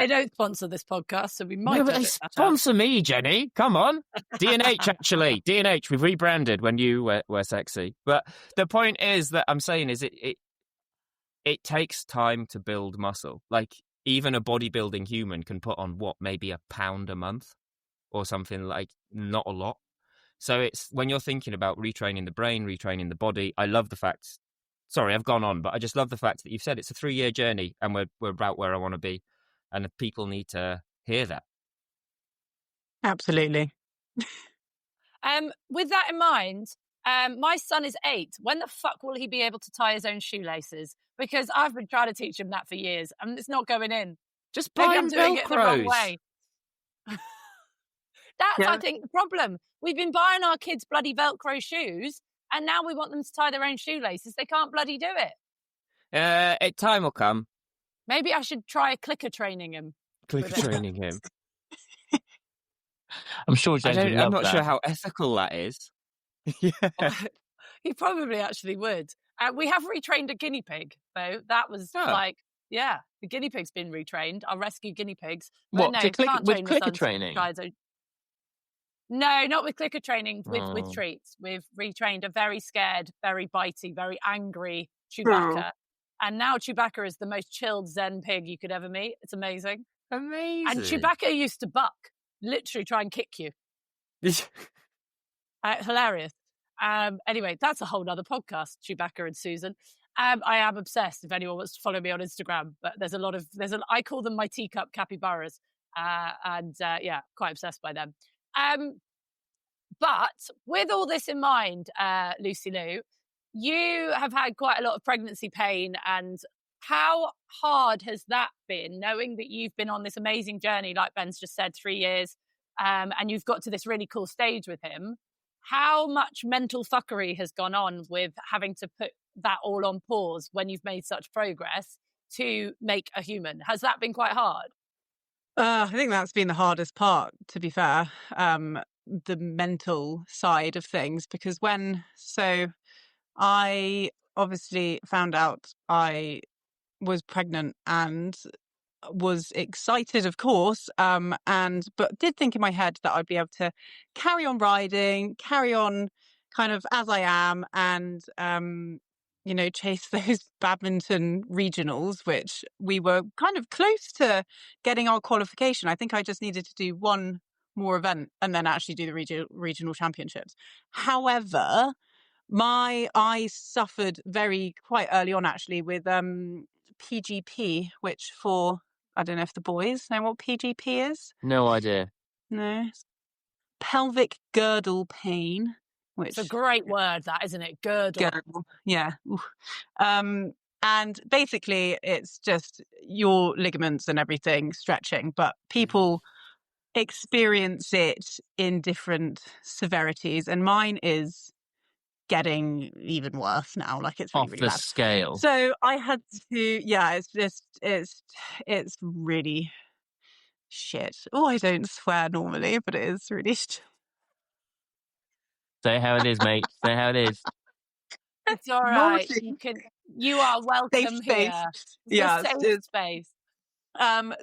don't sponsor this podcast, so we might. No, sponsor me, Jenny. Come on, D&H actually. D&H. We've rebranded when you were sexy. But the point is that I'm saying is it takes time to build muscle. Like, even a bodybuilding human can put on maybe a pound a month or something, like, not a lot. So it's when you're thinking about retraining the brain, retraining the body. I love the fact. Sorry, I've gone on, but I just love the fact that you've said it's a 3-year journey and we're about where I want to be. And people need to hear that. Absolutely. With that in mind, my son is 8. When the fuck will he be able to tie his own shoelaces? Because I've been trying to teach him that for years and it's not going in. Just buy him doing it the wrong Velcros. way. That's, I think, the problem. We've been buying our kids bloody Velcro shoes and now we want them to tie their own shoelaces. They can't bloody do it. Time will come. Maybe I should try clicker training him. Clicker training him. I'm sure James would love I'm not that. sure how ethical that is. Yeah. He probably actually would. We have retrained a guinea pig, though. That was the guinea pig's been retrained. Our rescue guinea pigs. What, no, with clicker training? No, not with clicker training, with treats. We've retrained a very scared, very bitey, very angry Chewbacca. And now Chewbacca is the most chilled Zen pig you could ever meet. It's amazing. Amazing. And Chewbacca used to buck, literally try and kick you. Hilarious. Anyway, that's a whole other podcast, Chewbacca and Susan. I am obsessed. If anyone wants to follow me on Instagram, but I call them my teacup capybaras, and quite obsessed by them. But with all this in mind, Lucy Lou, you have had quite a lot of pregnancy pain, and how hard has that been, knowing that you've been on this amazing journey, like Ben's just said, 3 years, and you've got to this really cool stage with him? How much mental fuckery has gone on with having to put that all on pause when you've made such progress to make a human? Has that been quite hard? I think that's been the hardest part, to be fair, the mental side of things, because I obviously found out I was pregnant and was excited, of course, but did think in my head that I'd be able to carry on riding, carry on kind of as I am, and chase those badminton regionals, which we were kind of close to getting our qualification. I think I just needed to do one more event and then actually do the regional championships. However, I suffered quite early on, actually, with PGP, which I don't know if the boys know what PGP is. No idea. No. Pelvic girdle pain, which... It's a great word, that, isn't it? Girdle. Yeah. And basically, it's just your ligaments and everything stretching, but people experience it in different severities, and mine is getting even worse now. Like, it's really, off really the bad. scale. So I had to, it's really shit. Oh, I don't swear normally, but it is really shit. Say how it is, mate. Say how it is. It's all right. You are welcome here. Yeah, safe space.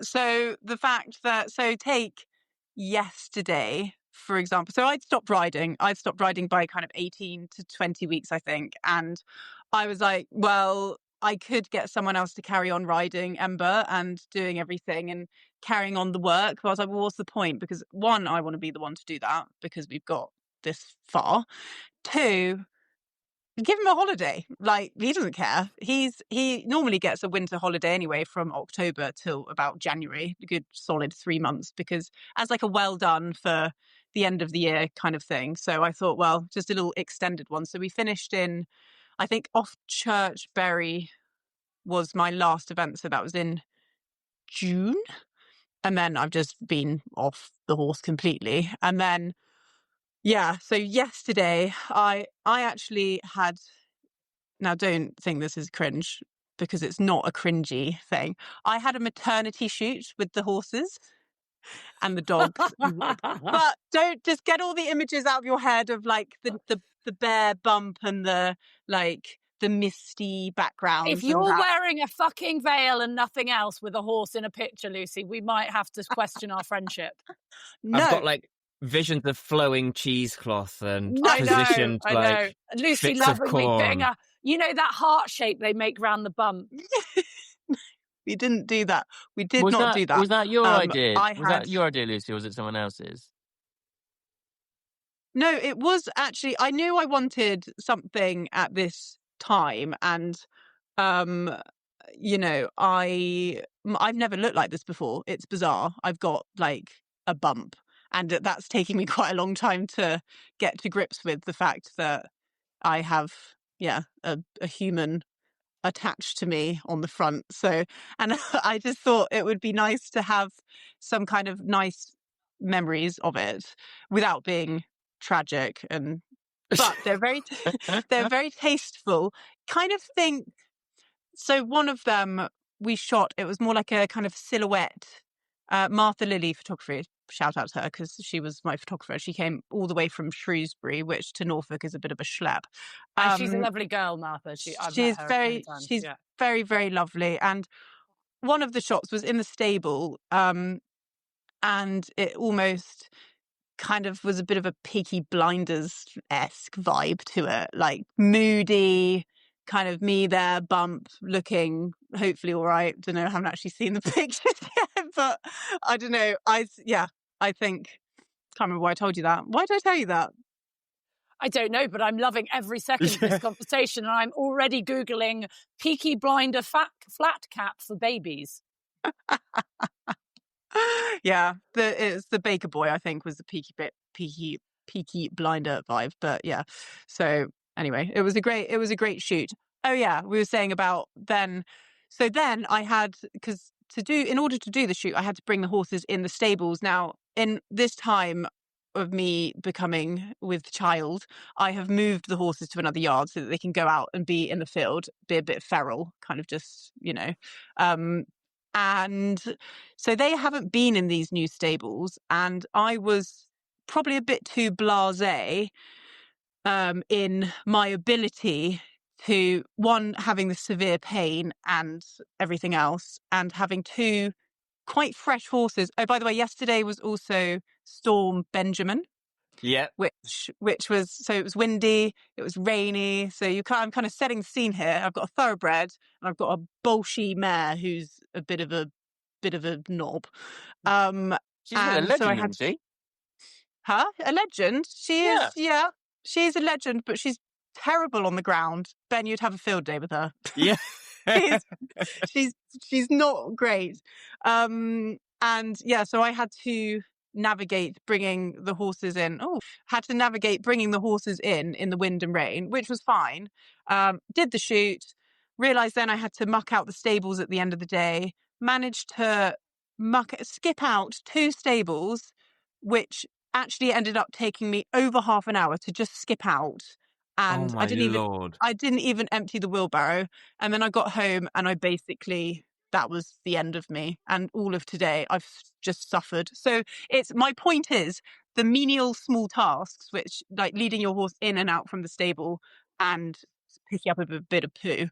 So the fact that, take yesterday, for example. So I'd stopped riding by kind of 18 to 20 weeks, I think. And I was like, well, I could get someone else to carry on riding Ember and doing everything and carrying on the work. But I was like, well, what's the point? Because one, I want to be the one to do that because we've got this far. Two, give him a holiday. Like, he doesn't care. He normally gets a winter holiday anyway from October till about January, a good solid 3 months, because as like a well done for the end of the year kind of thing. So I thought, well, just a little extended one. So we finished in, I think, off Churchbury was my last event. So that was in June. And then I've just been off the horse completely. And then, yeah, so yesterday I actually had, now don't think this is cringe because it's not a cringy thing. I had a maternity shoot with the horses and the dogs. But don't just get all the images out of your head of like the bare bump and the misty background. If you're wearing a fucking veil and nothing else with a horse in a picture, Lucy, we might have to question our friendship. No. I've got like visions of flowing cheesecloth and positioned I know. Lucy lovingly putting that heart shape they make round the bump. We didn't do that. We did not do that. Was that your idea? Was that your idea, Lucy, or was it someone else's? No, it was actually, I knew I wanted something at this time, and I've never looked like this before. It's bizarre. I've got like a bump, and that's taking me quite a long time to get to grips with the fact that I have a human attached to me on the front. So, and I just thought it would be nice to have some kind of nice memories of it without being tragic, but they're very tasteful kind of thing. So one of them we shot, it was more like a kind of silhouette. Martha Lilly Photography, shout out to her because she was my photographer. She came all the way from Shrewsbury, which to Norfolk is a bit of a schlep. And she's a lovely girl, Martha. She's very, very lovely. And one of the shots was in the stable, and it almost kind of was a bit of a Peaky Blinders-esque vibe to it, like moody, kind of me there, bump, looking hopefully all right. Don't know, I haven't actually seen the pictures yet, but I don't know. I think, can't remember why I told you that. Why did I tell you that? I don't know, but I'm loving every second of this conversation, and I'm already Googling Peaky Blinder flat cap for babies. Yeah, it's the Baker Boy, I think, was the Peaky Blinder vibe. But yeah, so anyway, it was a great shoot. Oh yeah, we were saying about then. So then I had, because in order to do the shoot, I had to bring the horses in the stables. Now, in this time of me becoming with child, I have moved the horses to another yard so that they can go out and be in the field, be a bit feral, kind of just, and so they haven't been in these new stables, and I was probably a bit too blasé in my ability to, one, having the severe pain and everything else, and having two quite fresh horses. Oh, by the way, yesterday was also Storm Benjamin. Yeah. Which was, so it was windy, it was rainy. So I'm kind of setting the scene here. I've got a thoroughbred and I've got a bolshy mare who's a bit of a knob. She's a legend, so I isn't she? Huh? A legend? She Yeah. is, yeah. She's a legend, but she's terrible on the ground. Ben, you'd have a field day with her. Yeah. she's not great. And yeah, so I had to navigate bringing the horses in. Bringing the horses in the wind and rain, which was fine. Did the shoot, realised then I had to muck out the stables at the end of the day, managed to skip out 2 stables, which actually ended up taking me over half an hour to just skip out. And oh my Lord. I didn't even empty the wheelbarrow. And then I got home and that was the end of me. And all of today, I've just suffered. So my point is, the menial small tasks, which like leading your horse in and out from the stable and picking up a bit of poo,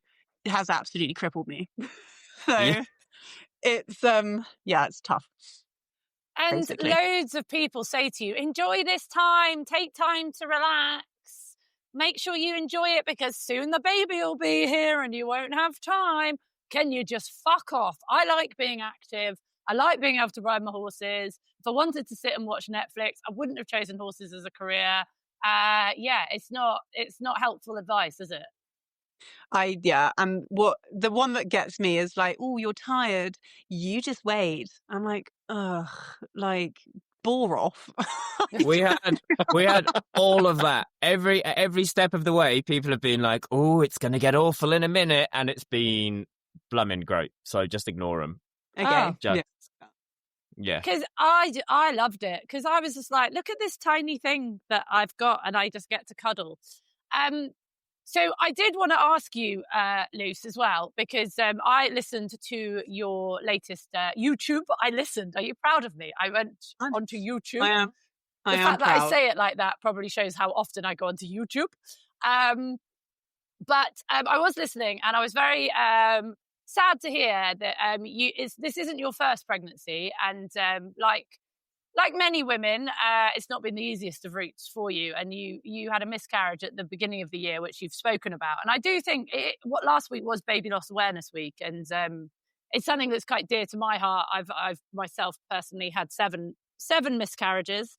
has absolutely crippled me. So Yeah. it's tough. And basically. Loads of people say to you, enjoy this time, take time to relax. Make sure you enjoy it because soon the baby will be here and you won't have time. Can you just fuck off? I like being active. I like being able to ride my horses. If I wanted to sit and watch Netflix, I wouldn't have chosen horses as a career. It's not helpful advice, is it? And what the one that gets me is like, oh, you're tired, you just wait. I'm like, ugh, like, bore off. we had all of that. Every step of the way, people have been like, oh, it's going to get awful in a minute, and it's been blooming great. So just ignore them. Okay. Yeah. Because I loved it, because I was just like, look at this tiny thing that I've got and I just get to cuddle. So I did want to ask you, Luce, as well, because I listened to your latest YouTube. I listened. Are you proud of me? I went onto YouTube. I am. The fact that I say it like that probably shows how often I go onto YouTube. But I was listening, and I was very sad to hear that this isn't your first pregnancy, and like many women, it's not been the easiest of routes for you, and you had a miscarriage at the beginning of the year, which you've spoken about. And I do think what last week was Baby Loss Awareness Week, and it's something that's quite dear to my heart. I've myself personally had seven miscarriages.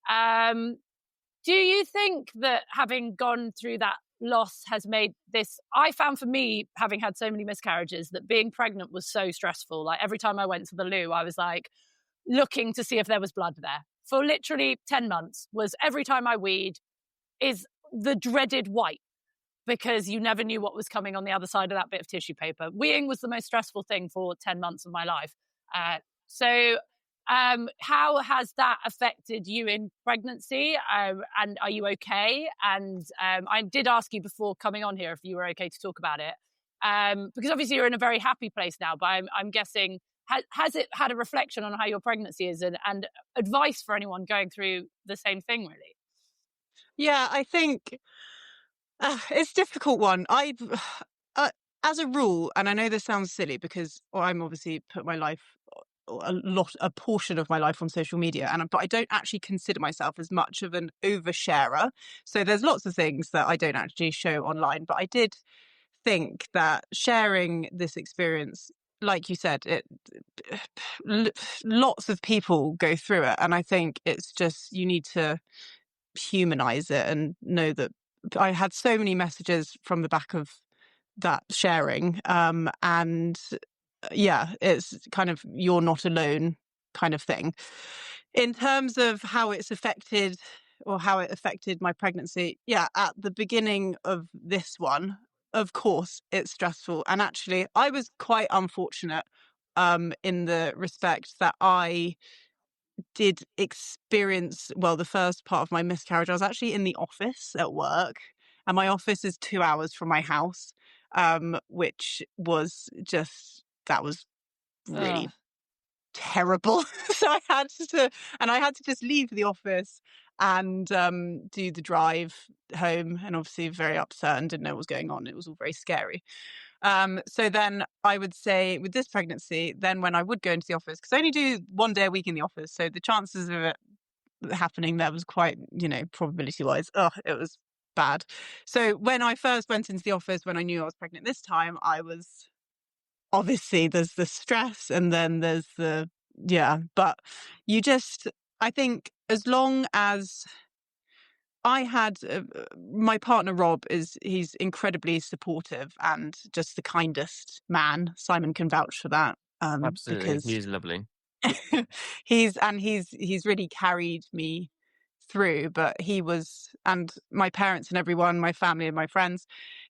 Do you think that having gone through that loss has made this? I found, for me, having had so many miscarriages, that being pregnant was so stressful. Like every time I went to the loo, I was like looking to see if there was blood there. For literally 10 months was every time I weed is the dreaded wipe, because you never knew what was coming on the other side of that bit of tissue paper. Weeing was the most stressful thing for 10 months of my life. How has that affected you in pregnancy? And are you okay? And I did ask you before coming on here if you were okay to talk about it. Because obviously you're in a very happy place now, but I'm guessing, has it had a reflection on how your pregnancy is, and advice for anyone going through the same thing, really? Yeah, I think it's a difficult one. As a rule, and I know this sounds silly because I'm obviously put my life, a portion of my life on social media, but I don't actually consider myself as much of an oversharer. So there's lots of things that I don't actually show online, but I did think that sharing this experience, like you said, lots of people go through it, and I think it's just, you need to humanize it and know that I had so many messages from the back of that sharing. And yeah, it's kind of, you're not alone kind of thing. In terms of how it's affected or how it affected my pregnancy, yeah, at the beginning of this one, of course, it's stressful. And actually, I was quite unfortunate in the respect that I did experience, well, the first part of my miscarriage, I was actually in the office at work, and my office is 2 hours from my house, which was just, that was really terrible. So I had to just leave the office and do the drive home, and obviously very upset and didn't know what was going on. It was all very scary. So then I would say with this pregnancy, then when I would go into the office, because I only do 1 day a week in the office, so the chances of it happening there was quite, probability wise, it was bad. So when I first went into the office, when I knew I was pregnant this time, I was, obviously there's the stress and then there's the, but I think as long as I had my partner Rob, he's incredibly supportive and just the kindest man. Simon can vouch for that. Absolutely, Because he is lovely. he's really carried me through. But he was, and my parents and everyone, my family and my friends,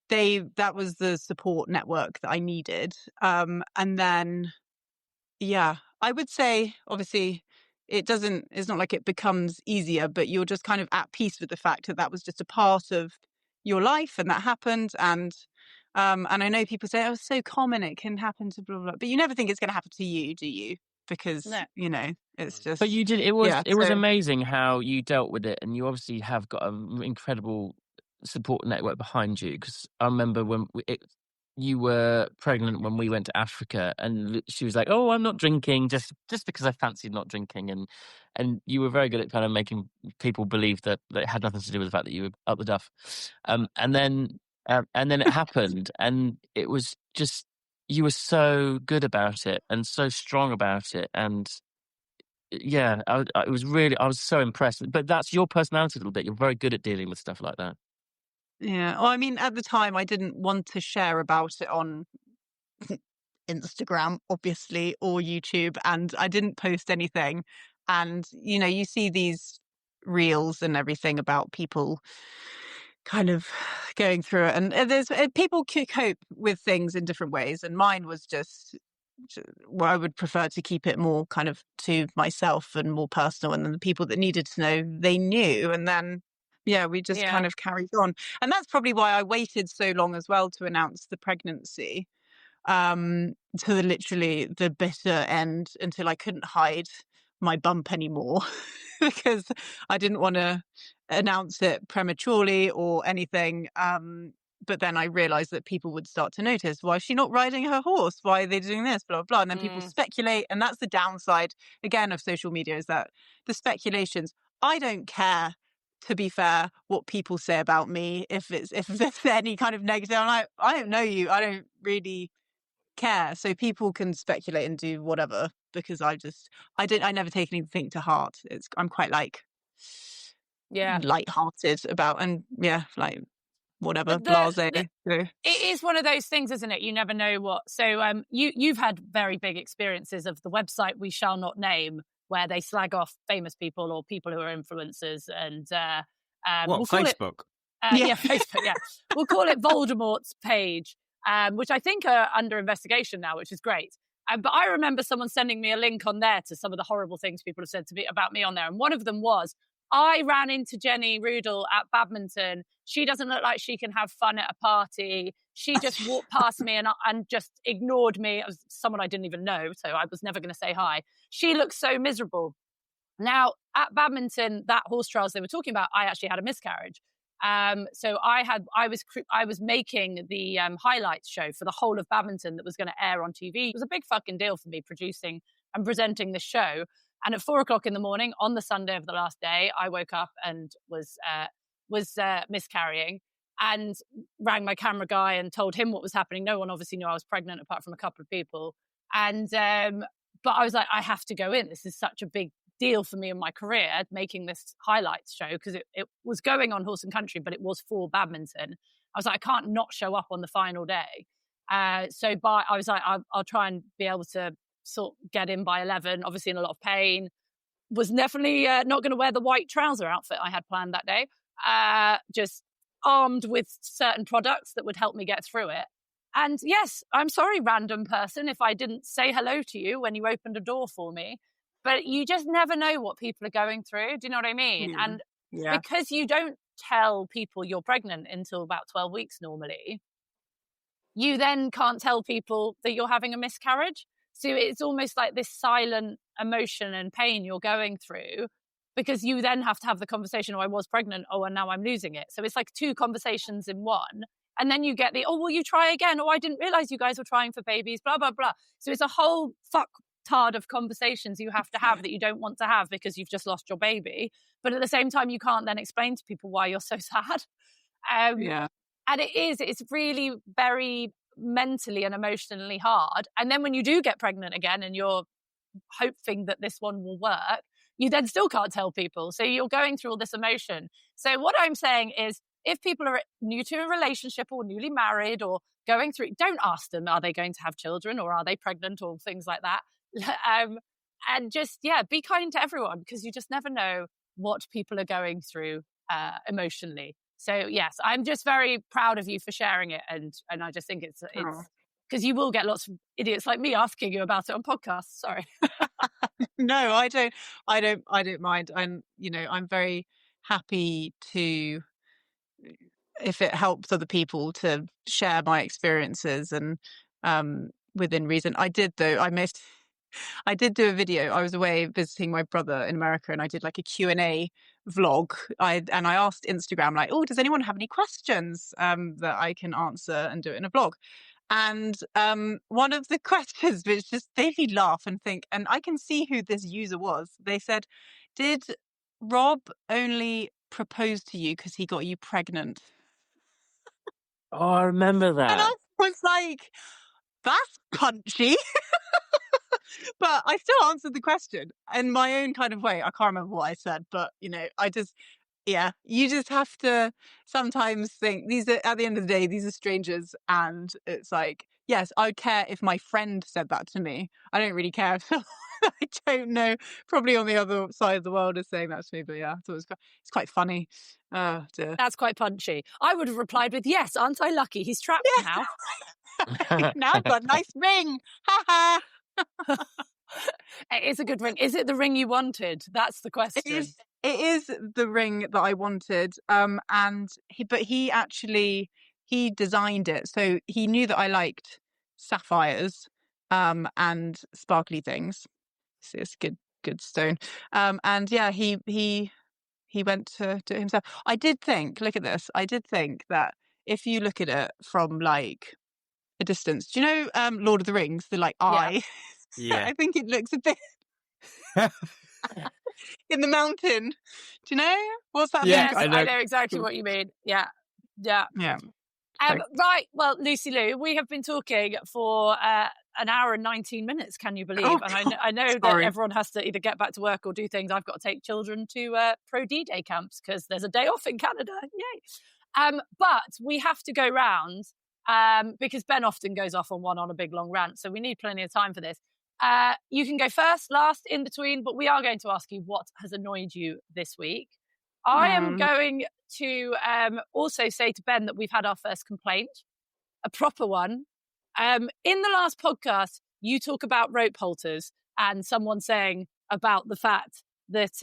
that was the support network that I needed. And then, I would say, obviously, it's not like it becomes easier, but you're just kind of at peace with the fact that that was just a part of your life and that happened. And I know people say, oh, it's so common, it can happen to blah, blah, blah. But you never think it's going to happen to you, do you? Because, it's just... But you did, it was so amazing how you dealt with it. And you obviously have got an incredible support network behind you. Because I remember when you were pregnant when we went to Africa, and she was like, "Oh, I'm not drinking," just because I fancied not drinking, and you were very good at kind of making people believe that it had nothing to do with the fact that you were up the duff. And then it happened, and it was just, you were so good about it and so strong about it, and I was so impressed. But that's your personality a little bit. You're very good at dealing with stuff like that. yeah, well, I mean, at the time I didn't want to share about it on Instagram, obviously, or YouTube, and I didn't post anything. And you see these reels and everything about people kind of going through it, and there's people cope with things in different ways, and mine was just, well, I would prefer to keep it more kind of to myself and more personal, and then the people that needed to know, they knew. And then we just kind of carried on, and that's probably why I waited so long as well to announce the pregnancy, to literally the bitter end, until I couldn't hide my bump anymore because I didn't want to announce it prematurely or anything. But then I realized that people would start to notice, why is she not riding her horse? Why are they doing this? Blah, blah, blah. And then people speculate. And that's the downside, again, of social media, is that the speculations, I don't care, to be fair, what people say about me. If there's any kind of negative, I'm like, I don't know you. I don't really care. So people can speculate and do whatever, because I never take anything to heart. I'm quite light-hearted about, and like whatever, blasé. It is one of those things, isn't it? You never know what. So you've had very big experiences of the website we shall not name, where they slag off famous people or people who are influencers, and we'll Facebook? Facebook. Yeah, we'll call it Voldemort's page, which I think are under investigation now, which is great. But I remember someone sending me a link on there to some of the horrible things people have said to me about me on there, and one of them was, I ran into Jenny Rudel at badminton. She doesn't look like she can have fun at a party. She just walked past me and just ignored me. It was someone I didn't even know, so I was never going to say hi. She looks so miserable. Now, at badminton, that horse trials they were talking about, I actually had a miscarriage. So I was making the highlights show for the whole of badminton that was going to air on TV. It was a big fucking deal for me, producing and presenting this show. And at 4:00 in the morning on the Sunday of the last day, I woke up and was miscarrying, and rang my camera guy and told him what was happening. No one obviously knew I was pregnant apart from a couple of people. And but I was like, I have to go in. This is such a big deal for me in my career, making this highlights show, because it was going on Horse and Country, but it was for badminton. I was like, I can't not show up on the final day. I was like, I'll try and be able to sort of get in by 11, obviously in a lot of pain. Was definitely not going to wear the white trouser outfit I had planned that day. Just armed with certain products that would help me get through it. And yes, I'm sorry, random person, if I didn't say hello to you when you opened a door for me. But you just never know what people are going through. Do you know what I mean? Yeah. And Yeah. because you don't tell people you're pregnant until about 12 weeks normally, you then can't tell people that you're having a miscarriage. So it's almost like this silent emotion and pain you're going through, because you then have to have the conversation, oh, I was pregnant, oh, and now I'm losing it. So it's like two conversations in one. And then you get the, oh, will you try again? Oh, I didn't realize you guys were trying for babies, blah, blah, blah. So it's a whole fucktard of conversations you have to have that you don't want to have because you've just lost your baby. But at the same time, you can't then explain to people why you're so sad. Yeah. And it's really very mentally and emotionally hard. And then when you do get pregnant again and you're hoping that this one will work, you then still can't tell people. So you're going through all this emotion. So what I'm saying is, if people are new to a relationship or newly married or going through, don't ask them, are they going to have children or are they pregnant or things like that? And just, be kind to everyone, because you just never know what people are going through emotionally. So yes, I'm just very proud of you for sharing it. And I just think it's because you will get lots of idiots like me asking you about it on podcasts. Sorry. No, I don't mind. I'm very happy to, if it helps other people, to share my experiences and within reason. I did do a video. I was away visiting my brother in America, and I did like a Q&A vlog. I asked Instagram, like, oh, does anyone have any questions that I can answer and do it in a vlog? And one of the questions, which just made me laugh and think, and I can see who this user was. They said, did Rob only propose to you because he got you pregnant? Oh, I remember that. And I was like, that's punchy. But I still answered the question in my own kind of way. I can't remember what I said, but you just have to sometimes think, these are, at the end of the day, these are strangers. And it's like, yes, I would care if my friend said that to me. I don't really care if I don't know, probably on the other side of the world, is saying that to me. But yeah, so it's quite funny. Oh dear. That's quite punchy. I would have replied with, yes, aren't I lucky? He's trapped now. Now I've got a nice ring. Ha ha. It is a good ring. Is it the ring you wanted? That's the question. It is the ring that I wanted. And he designed it, so he knew that I liked sapphires and sparkly things. So it's good stone. And yeah, he went to do it himself. I did think, look at this. I did think that if you look at it from like a distance, do you know Lord of the Rings, the like eye? Yeah. I think it looks a bit in the mountain. Do you know? What's that? Yes, I know exactly what you mean. Yeah. Right. Well, Lucy Lou, we have been talking for an hour and 19 minutes. Can you believe? And I know that everyone has to either get back to work or do things. I've got to take children to Pro D-Day camps because there's a day off in Canada. Yay. But we have to go round because Ben often goes off on a big long rant. So we need plenty of time for this. You can go first, last, in between, but we are going to ask you what has annoyed you this week. I am going to also say to Ben that we've had our first complaint, a proper one. In the last podcast, you talk about rope halters and someone saying about the fact that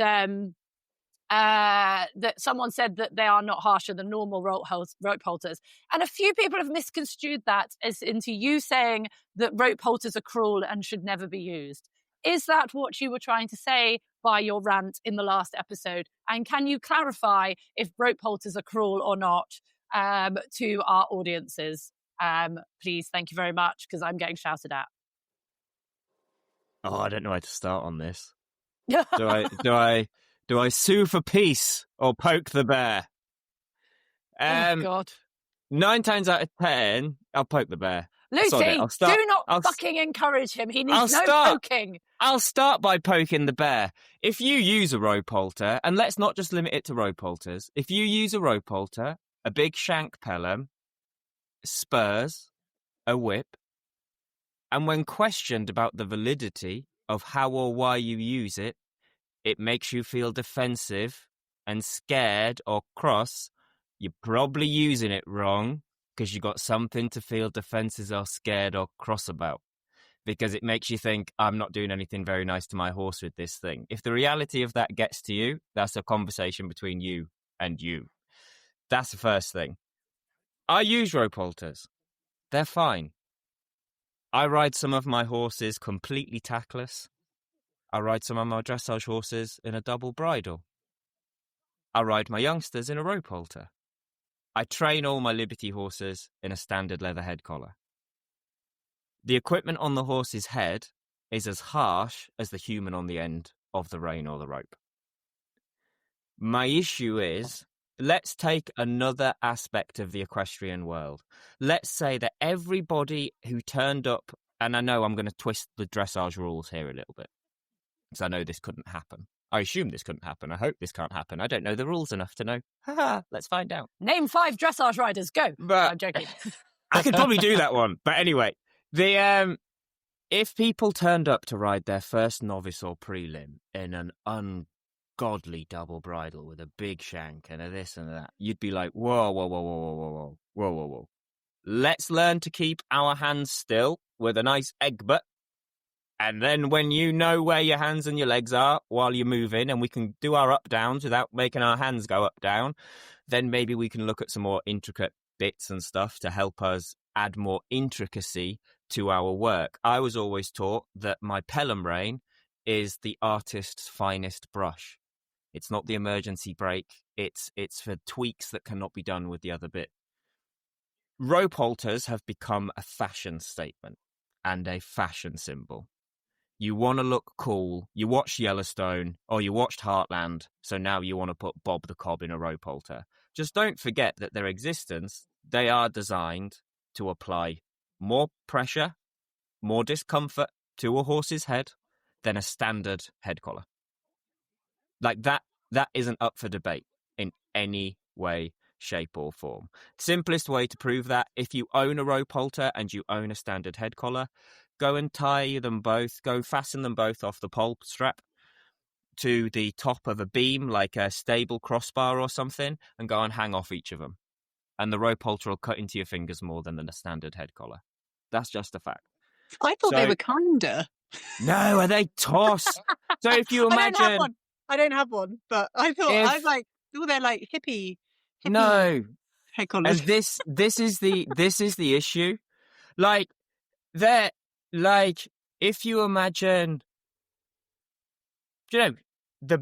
that someone said that they are not harsher than normal rope halters. And a few people have misconstrued that as into you saying that rope halters are cruel and should never be used. Is that what you were trying to say by your rant in the last episode? And can you clarify if rope halters are cruel or not to our audiences? Please, thank you very much, because I'm getting shouted at. Oh, I don't know how to start on this. Do I sue for peace or poke the bear? Oh, God. 9 times out of 10, I'll poke the bear. Lucy, I'll start. do not fucking encourage him. He needs no poking. I'll start by poking the bear. If you use a rope halter, and let's not just limit it to rope halters, if you use a rope halter, a big shank pelham, spurs, a whip, and when questioned about the validity of how or why you use it, it makes you feel defensive and scared or cross, you're probably using it wrong because you got something to feel defensive or scared or cross about. Because it makes you think, I'm not doing anything very nice to my horse with this thing. If the reality of that gets to you, that's a conversation between you and you. That's the first thing. I use rope halters. They're fine. I ride some of my horses completely tackless. I ride some of my dressage horses in a double bridle. I ride my youngsters in a rope halter. I train all my Liberty horses in a standard leather head collar. The equipment on the horse's head is as harsh as the human on the end of the rein or the rope. My issue is, let's take another aspect of the equestrian world. Let's say that everybody who turned up, and I know I'm going to twist the dressage rules here a little bit, because I know this couldn't happen. I assume this couldn't happen. I hope this can't happen. I don't know the rules enough to know. Haha, let's find out. Name 5 dressage riders. Go. But I'm joking. I could probably do that one. But anyway, if people turned up to ride their first novice or prelim in an ungodly double bridle with a big shank and a this and a that, you'd be like, whoa, whoa, whoa, whoa, whoa, whoa, whoa, whoa, whoa. Let's learn to keep our hands still with a nice egg butt. And then when you know where your hands and your legs are while you're moving, and we can do our up-downs without making our hands go up-down, then maybe we can look at some more intricate bits and stuff to help us add more intricacy to our work. I was always taught that my pelham rein is the artist's finest brush. It's not the emergency brake. It's for tweaks that cannot be done with the other bit. Rope halters have become a fashion statement and a fashion symbol. You want to look cool. You watched Yellowstone or you watched Heartland, so now you want to put Bob the Cob in a rope halter. Just don't forget that their existence, they are designed to apply more pressure, more discomfort to a horse's head than a standard head collar. Like that isn't up for debate in any way, shape or form. Simplest way to prove that, if you own a rope halter and you own a standard head collar, go and tie them both, go fasten them both off the pole strap to the top of a beam, like a stable crossbar or something, and go and hang off each of them. And the rope halter will cut into your fingers more than a standard head collar. That's just a fact. I thought they were kinder. No, are they toss? So if you imagine... I don't have one, but I thought, I was like, oh, they're like hippie no. head collars. And this is the issue. Like, they're... Like, if you imagine, the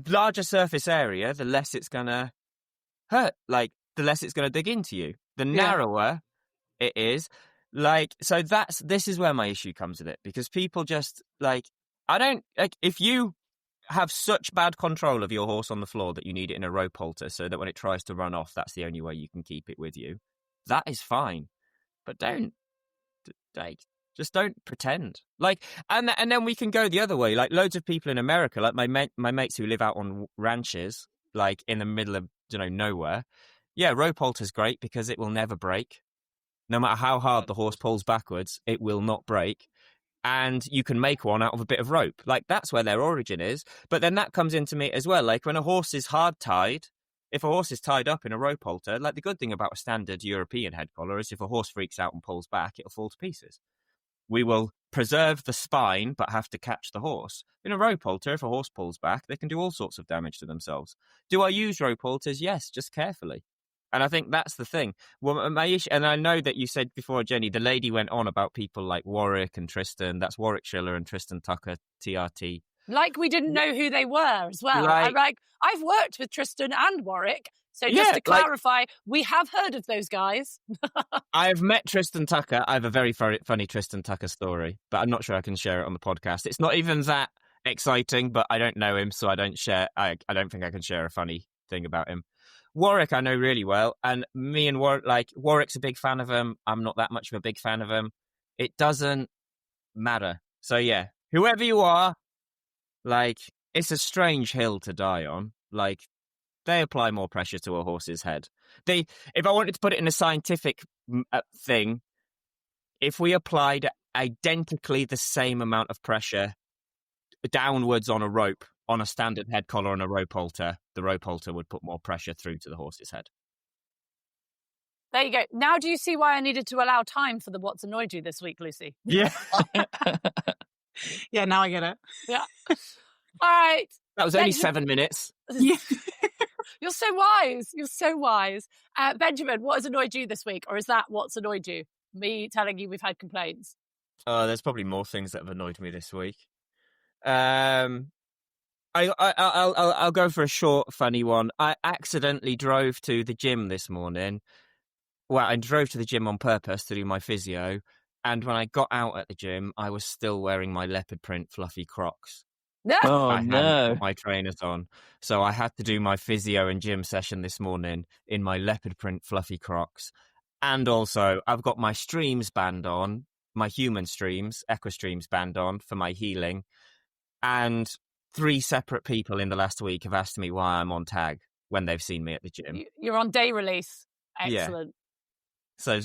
larger surface area, the less it's going to hurt. Like, the less it's going to dig into you. The narrower it is. Like, so this is where my issue comes with it. Because people just, if you have such bad control of your horse on the floor that you need it in a rope halter so that when it tries to run off, that's the only way you can keep it with you, that is fine. But just don't pretend. Like, and then we can go the other way. Like, loads of people in America, like my mates who live out on ranches, like in the middle of nowhere. Yeah, rope halter's great because it will never break. No matter how hard the horse pulls backwards, it will not break. And you can make one out of a bit of rope. Like, that's where their origin is. But then that comes into me as well. Like, when a horse is hard tied, if a horse is tied up in a rope halter, like, the good thing about a standard European head collar is if a horse freaks out and pulls back, it'll fall to pieces. We will preserve the spine, but have to catch the horse. In a rope halter, if a horse pulls back, they can do all sorts of damage to themselves. Do I use rope halters? Yes, just carefully. And I think that's the thing. Well, my issue, and I know that you said before, Jenny, the lady went on about people like Warwick and Tristan. That's Warwick Schiller and Tristan Tucker, TRT. Like we didn't know who they were as well. I've worked with Tristan and Warwick. So just to clarify, we have heard of those guys. I have met Tristan Tucker. I have a very funny Tristan Tucker story, but I'm not sure I can share it on the podcast. It's not even that exciting, but I don't know him, so I don't share. I don't think I can share a funny thing about him. Warwick, I know really well, and me and Warwick, Warwick's a big fan of him. I'm not that much of a big fan of him. It doesn't matter. So yeah, whoever you are, like, it's a strange hill to die on. Like, they apply more pressure to a horse's head. If I wanted to put it in a scientific thing, if we applied identically the same amount of pressure downwards on a rope, on a standard head collar on a rope halter, the rope halter would put more pressure through to the horse's head. There you go. Now do you see why I needed to allow time for the what's annoyed you this week, Lucy? Yeah. Yeah, now I get it. Yeah. All right. That was only 7 minutes. Yeah. You're so wise. You're so wise. Benjamin, what has annoyed you this week? Or is that what's annoyed you? Me telling you we've had complaints? There's probably more things that have annoyed me this week. I'll go for a short, funny one. I accidentally drove to the gym this morning. Well, I drove to the gym on purpose to do my physio. And when I got out at the gym, I was still wearing my leopard print fluffy Crocs. Oh, I hadn't no. put my trainers on. So I had to do my physio and gym session this morning in my leopard print fluffy Crocs. And also, I've got my streams band on, my human streams, Equistreams band on for my healing. And 3 separate people in the last week have asked me why I'm on tag when they've seen me at the gym. You're on day release. Excellent. Yeah. So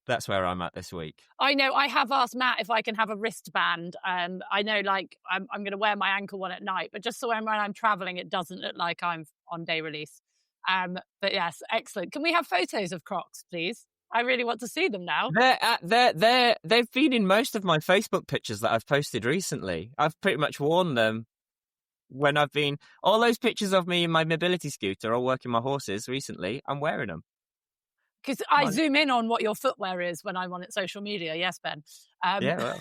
that's where I'm at this week. I know I have asked Matt if I can have a wristband. I know, like, I'm going to wear my ankle one at night, but just so when I'm traveling, it doesn't look like I'm on day release. But yes, excellent. Can we have photos of Crocs, please? I really want to see them now. They've been in most of my Facebook pictures that I've posted recently. I've pretty much worn them when I've been... All those pictures of me in my mobility scooter or working my horses recently, I'm wearing them. Because I zoom in on what your footwear is when I'm on social media. Yes, Ben. Yeah, well.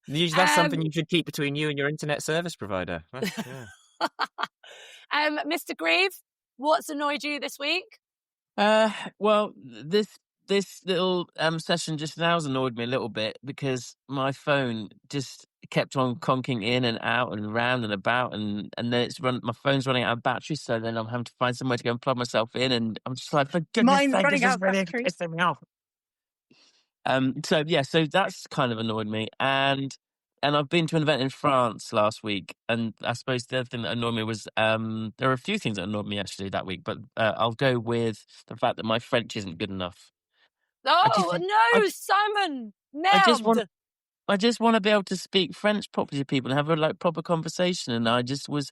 That's something you should keep between you and your internet service provider. Yeah. Mr. Grieve, what's annoyed you this week? Well, this little session just now has annoyed me a little bit because my phone just kept on conking in and out and round and about, and then my phone's running out of battery, so then I'm having to find somewhere to go and plug myself in, and I'm just like, for goodness Mine's sake, running this out is of really battery. pissing me off. So that's kind of annoyed me, and I've been to an event in France last week, and I suppose the other thing that annoyed me was there are a few things that annoyed me actually that week, but I'll go with the fact that my French isn't good enough. Simon, merde. I just want to be able to speak French properly to people and have a proper conversation. And I just was,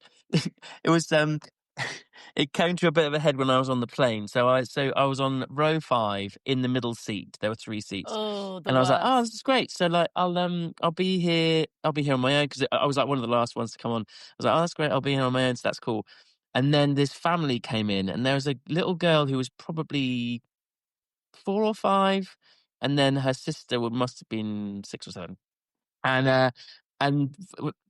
it came to a bit of a head when I was on the plane. So I was on row 5 in the middle seat. There were 3 seats. And I was like, oh, this is great. So like, I'll be here on my own. Cause I was like one of the last ones to come on. I was like, oh, that's great. I'll be here on my own. So that's cool. And then this family came in and there was a little girl who was probably 4 or 5. And then her sister must have been 6 or 7. And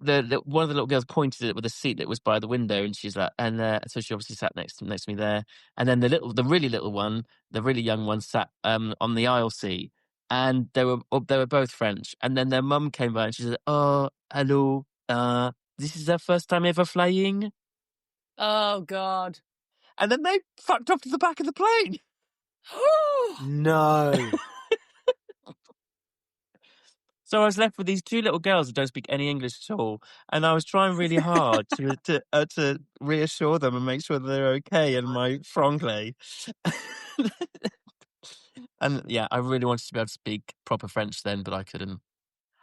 the one of the little girls pointed at it with a seat that was by the window, and she's like, so she obviously sat next to me there. And then the really little one, the really young one, sat on the aisle seat, and they were both French. And then their mum came by and she said, "Oh, hello, this is their first time ever flying." Oh God! And then they fucked off to the back of the plane. No. So I was left with these 2 little girls who don't speak any English at all, and I was trying really hard to reassure them and make sure that they're okay in my franglais. And yeah, I really wanted to be able to speak proper French then, but I couldn't.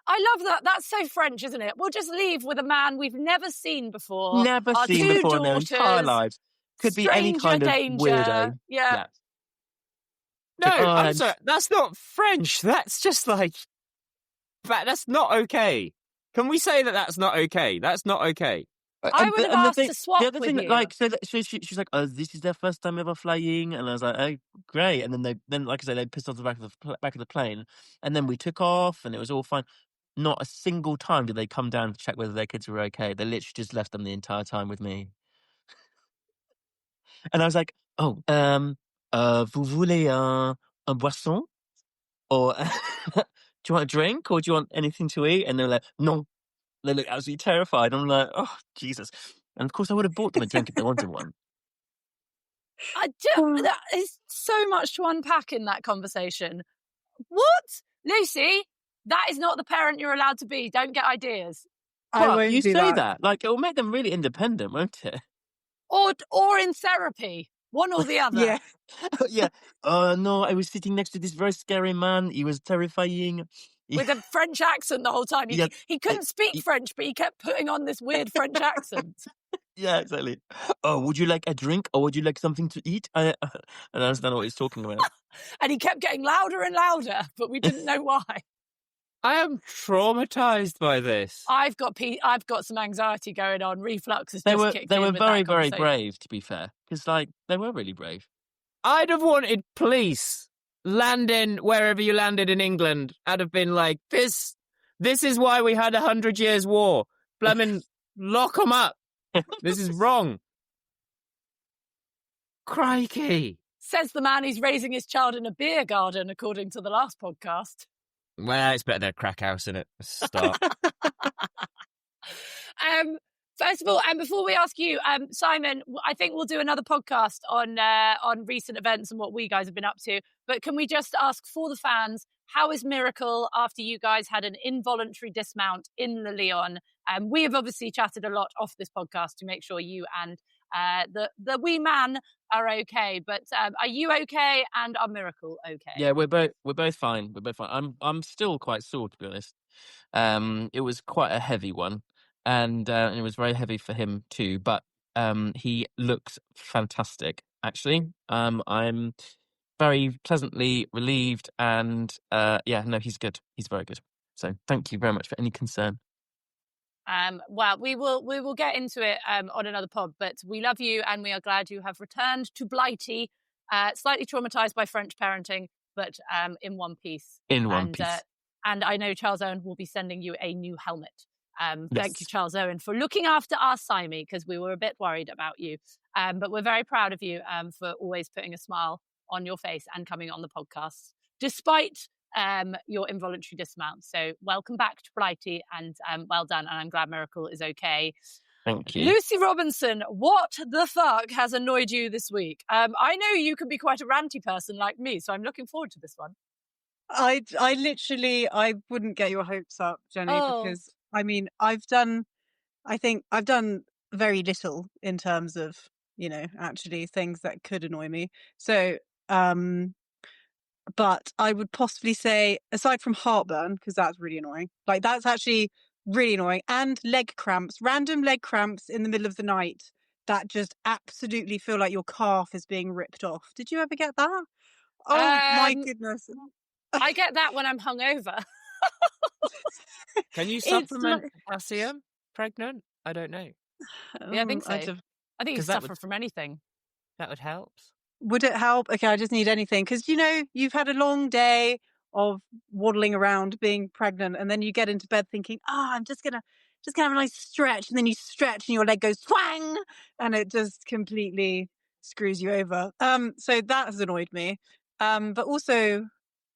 I love that. That's so French, isn't it? We'll just leave with a man we've never seen before. Never Our seen 2 before in their daughters, entire lives. Could be any kind of danger. weirdo. Yeah. No, I'm sorry. That's not French. That's just like... That's not okay. Can we say that that's not okay? That's not okay. I would have asked to swap the other with thing, you. like, so she's like, "Oh, this is their first time ever flying," and I was like, "Oh, great!" And then like I say, they pissed off the back of the plane, and then we took off, and it was all fine. Not a single time did they come down to check whether their kids were okay. They literally just left them the entire time with me. And I was like, "Oh, vous voulez un boisson, or do you want a drink, or do you want anything to eat?" And they're like, "No." They look absolutely terrified. I'm like, oh, Jesus. And of course, I would have bought them a drink if they wanted one. That is so much to unpack in that conversation. What? Lucy, that is not the parent you're allowed to be. Don't get ideas. I Well, won't you do say that. that. Like, it'll make them really independent, won't it? Or in therapy. One or the other. Yeah. Yeah. Oh, no, I was sitting next to this very scary man. He was terrifying. With a French accent the whole time. Yeah, He couldn't speak French, but he kept putting on this weird French accent. Yeah, exactly. Oh, would you like a drink or would you like something to eat? I understand what he's talking about. And he kept getting louder and louder, but we didn't know why. I am traumatized by this. I've got some anxiety going on. Reflux has They just were kicked they in were with very, that very conversation. brave, to be fair. Because, like, they were really brave. I'd have wanted police landing wherever you landed in England. I'd have been like, this is why we had 100 years war. Blemmin, lock them up. This is wrong. Crikey. Says the man who's raising his child in a beer garden, according to the last podcast. Well, it's better than a crack house, isn't it? Start. First of all, and before we ask you, Simon, I think we'll do another podcast on recent events and what we guys have been up to. But can we just ask for the fans, how is Miracle after you guys had an involuntary dismount in the Lyon? We have obviously chatted a lot off this podcast to make sure you and the wee man are okay. But are you okay? And are Miracle okay? Yeah, we're both fine. We're both fine. I'm still quite sore, to be honest. It was quite a heavy one, and it was very heavy for him too. But he looks fantastic, actually. I'm very pleasantly relieved, and yeah, no, he's good. He's very good. So thank you very much for any concern. Well, we will get into it on another pod, but we love you and we are glad you have returned to Blighty, slightly traumatized by French parenting, but in one piece. In one piece. And I know Charles Owen will be sending you a new helmet. Yes. Thank you, Charles Owen, for looking after our Simey, because we were a bit worried about you. But we're very proud of you for always putting a smile on your face and coming on the podcast, despite your involuntary dismount. So welcome back to Blighty, and well done. And I'm glad Miracle is okay. Thank you. Lucy Robinson, what the fuck has annoyed you this week? I know you can be quite a ranty person like me, so I'm looking forward to this one. I wouldn't get your hopes up, Jenny, because I mean, I think I've done very little in terms of, actually things that could annoy me. So, but I would possibly say, aside from heartburn, because that's really annoying, like that's actually really annoying, and leg cramps, random leg cramps in the middle of the night that just absolutely feel like your calf is being ripped off. Did you ever get that? Oh my goodness. I get that when I'm hungover. Can you supplement potassium pregnant? I don't know. Yeah, I think so. I think you suffer from anything. That would help. Would it help? Okay, I just need anything. Because, you've had a long day of waddling around being pregnant, and then you get into bed thinking, I'm just gonna have a nice stretch. And then you stretch and your leg goes twang, and it just completely screws you over. So that has annoyed me. But also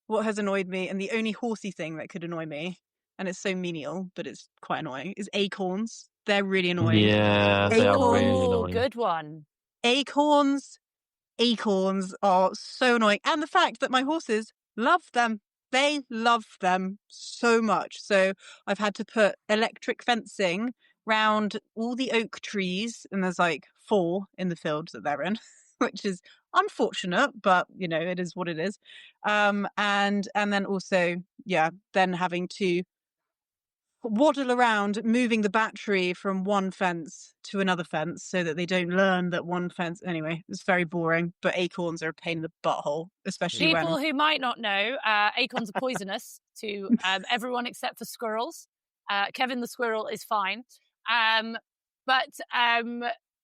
what has annoyed me, and the only horsey thing that could annoy me, and it's so menial, but it's quite annoying, is acorns. They're really annoying. Yeah, they are really annoying. Good one. Acorns are so annoying. And the fact that my horses love them. They love them so much. So I've had to put electric fencing round all the oak trees, and there's like 4 in the field that they're in, which is unfortunate, but it is what it is. And then also, then having to waddle around moving the battery from one fence to another fence so that they don't learn that one fence. Anyway, it's very boring, but acorns are a pain in the butthole, especially people who might not know, acorns are poisonous to everyone except for squirrels. Kevin the squirrel is fine. But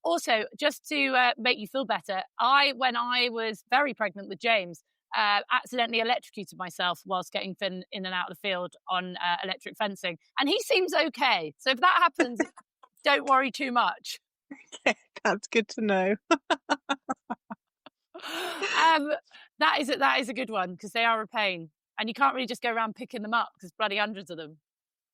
also, just to make you feel better, when I was very pregnant with James, accidentally electrocuted myself whilst getting Finn in and out of the field on electric fencing, and he seems okay. So if that happens, don't worry too much. Okay, that's good to know. That is a good one, because they are a pain, and you can't really just go around picking them up because bloody hundreds of them.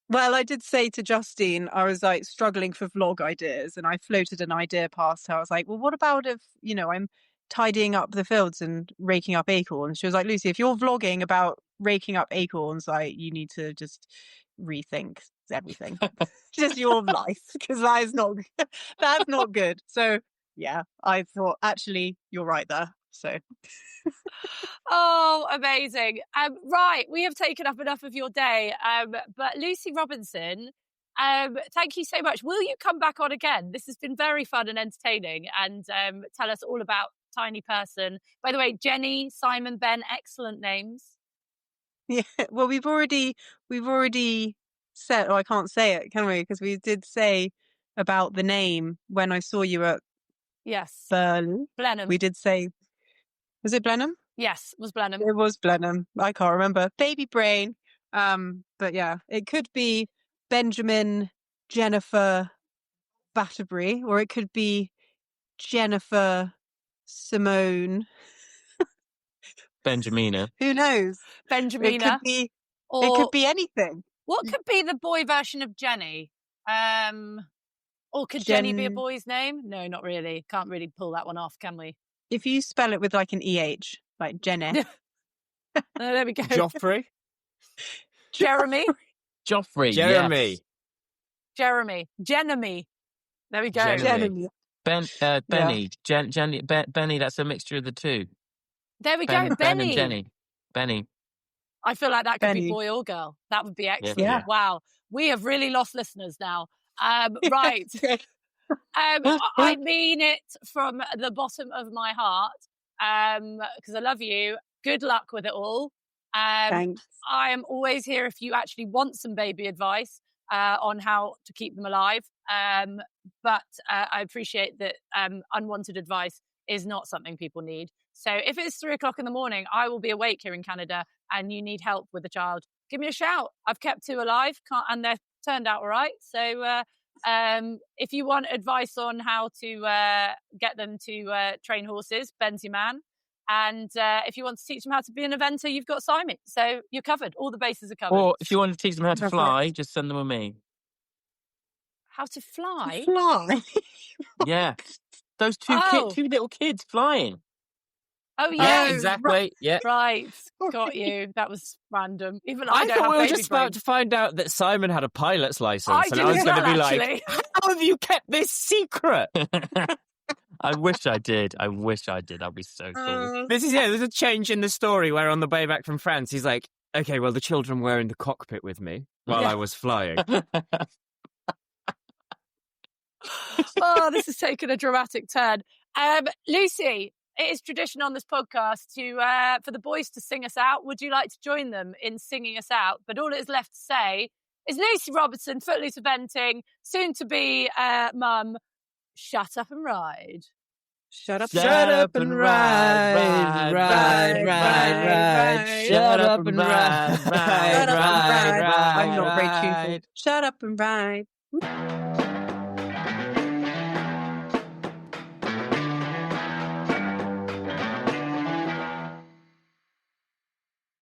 Well, I did say to Justine, I was like struggling for vlog ideas, and I floated an idea past her. I was like, well, what about if, I'm tidying up the fields and raking up acorns. She was like, Lucy, if you're vlogging about raking up acorns, like, you need to just rethink everything. Just your life, because that's not good. So yeah, I thought, actually, you're right there. So Oh, amazing. Right, we have taken up enough of your day. But Lucy Robinson, thank you so much. Will you come back on again? This has been very fun and entertaining, and tell us all about Tiny Person. By the way, Jenny, Simon, Ben, excellent names. yeah, well, we've already said, I can't say it, can we? Because we did say about the name when I saw you at Blenheim. We did say, was it Blenheim? Yes, it was Blenheim. It was Blenheim. I can't remember. Baby brain. But yeah, it could be Benjamin Jennifer Batterbury, or it could be Jennifer Simone. Benjamina. Who knows? Benjamina. It could be anything. What could be the boy version of Jenny? Or could Jenny be a boy's name? No, not really. Can't really pull that one off, can we? If you spell it with like an EH, like Jenny. There we go. Joffrey? Jeremy? Joffrey. Jeremy. Yes. Jeremy. Jenemy. There we go. Jenemy. Benny. Benny, that's a mixture of the two. There we go. Ben Benny. and Jenny. Benny. I feel like that could Benny. be boy or girl. That would be excellent. Yeah. Wow. We have really lost listeners now. Right. I mean it from the bottom of my heart, because I love you. Good luck with it all. Thanks. I am always here if you actually want some baby advice on how to keep them alive. But I appreciate that unwanted advice is not something people need. So if it's 3 o'clock in the morning, I will be awake here in Canada and you need help with a child, give me a shout. I've kept 2 alive and they've turned out all right. So if you want advice on how to get them to train horses, Ben's your man. And if you want to teach them how to be an eventer, you've got Simon. So you're covered. All the bases are covered. Or if you want to teach them how to fly, just send them with me. How to fly? Fly? Yeah. Those two little kids flying. Oh, yeah. Exactly. Right. Yeah. Right. Got you. That was random. Even I don't thought have we were baby just brain. about to find out that Simon had a pilot's license. I and did I was as going to well, be actually. like, how have you kept this secret? I wish I did. That'd be so cool. There's a change in the story where on the way back from France, he's like, okay, well, the children were in the cockpit with me while I was flying. Oh, this has taken a dramatic turn. Lucy, it is tradition on this podcast for the boys to sing us out. Would you like to join them in singing us out? But all that is left to say is Lucy Robertson, Footluce Eventing, soon to be mum. Shut up and ride. Shut up and ride. Shut up and ride. I'm not very tuneful. Shut up and ride.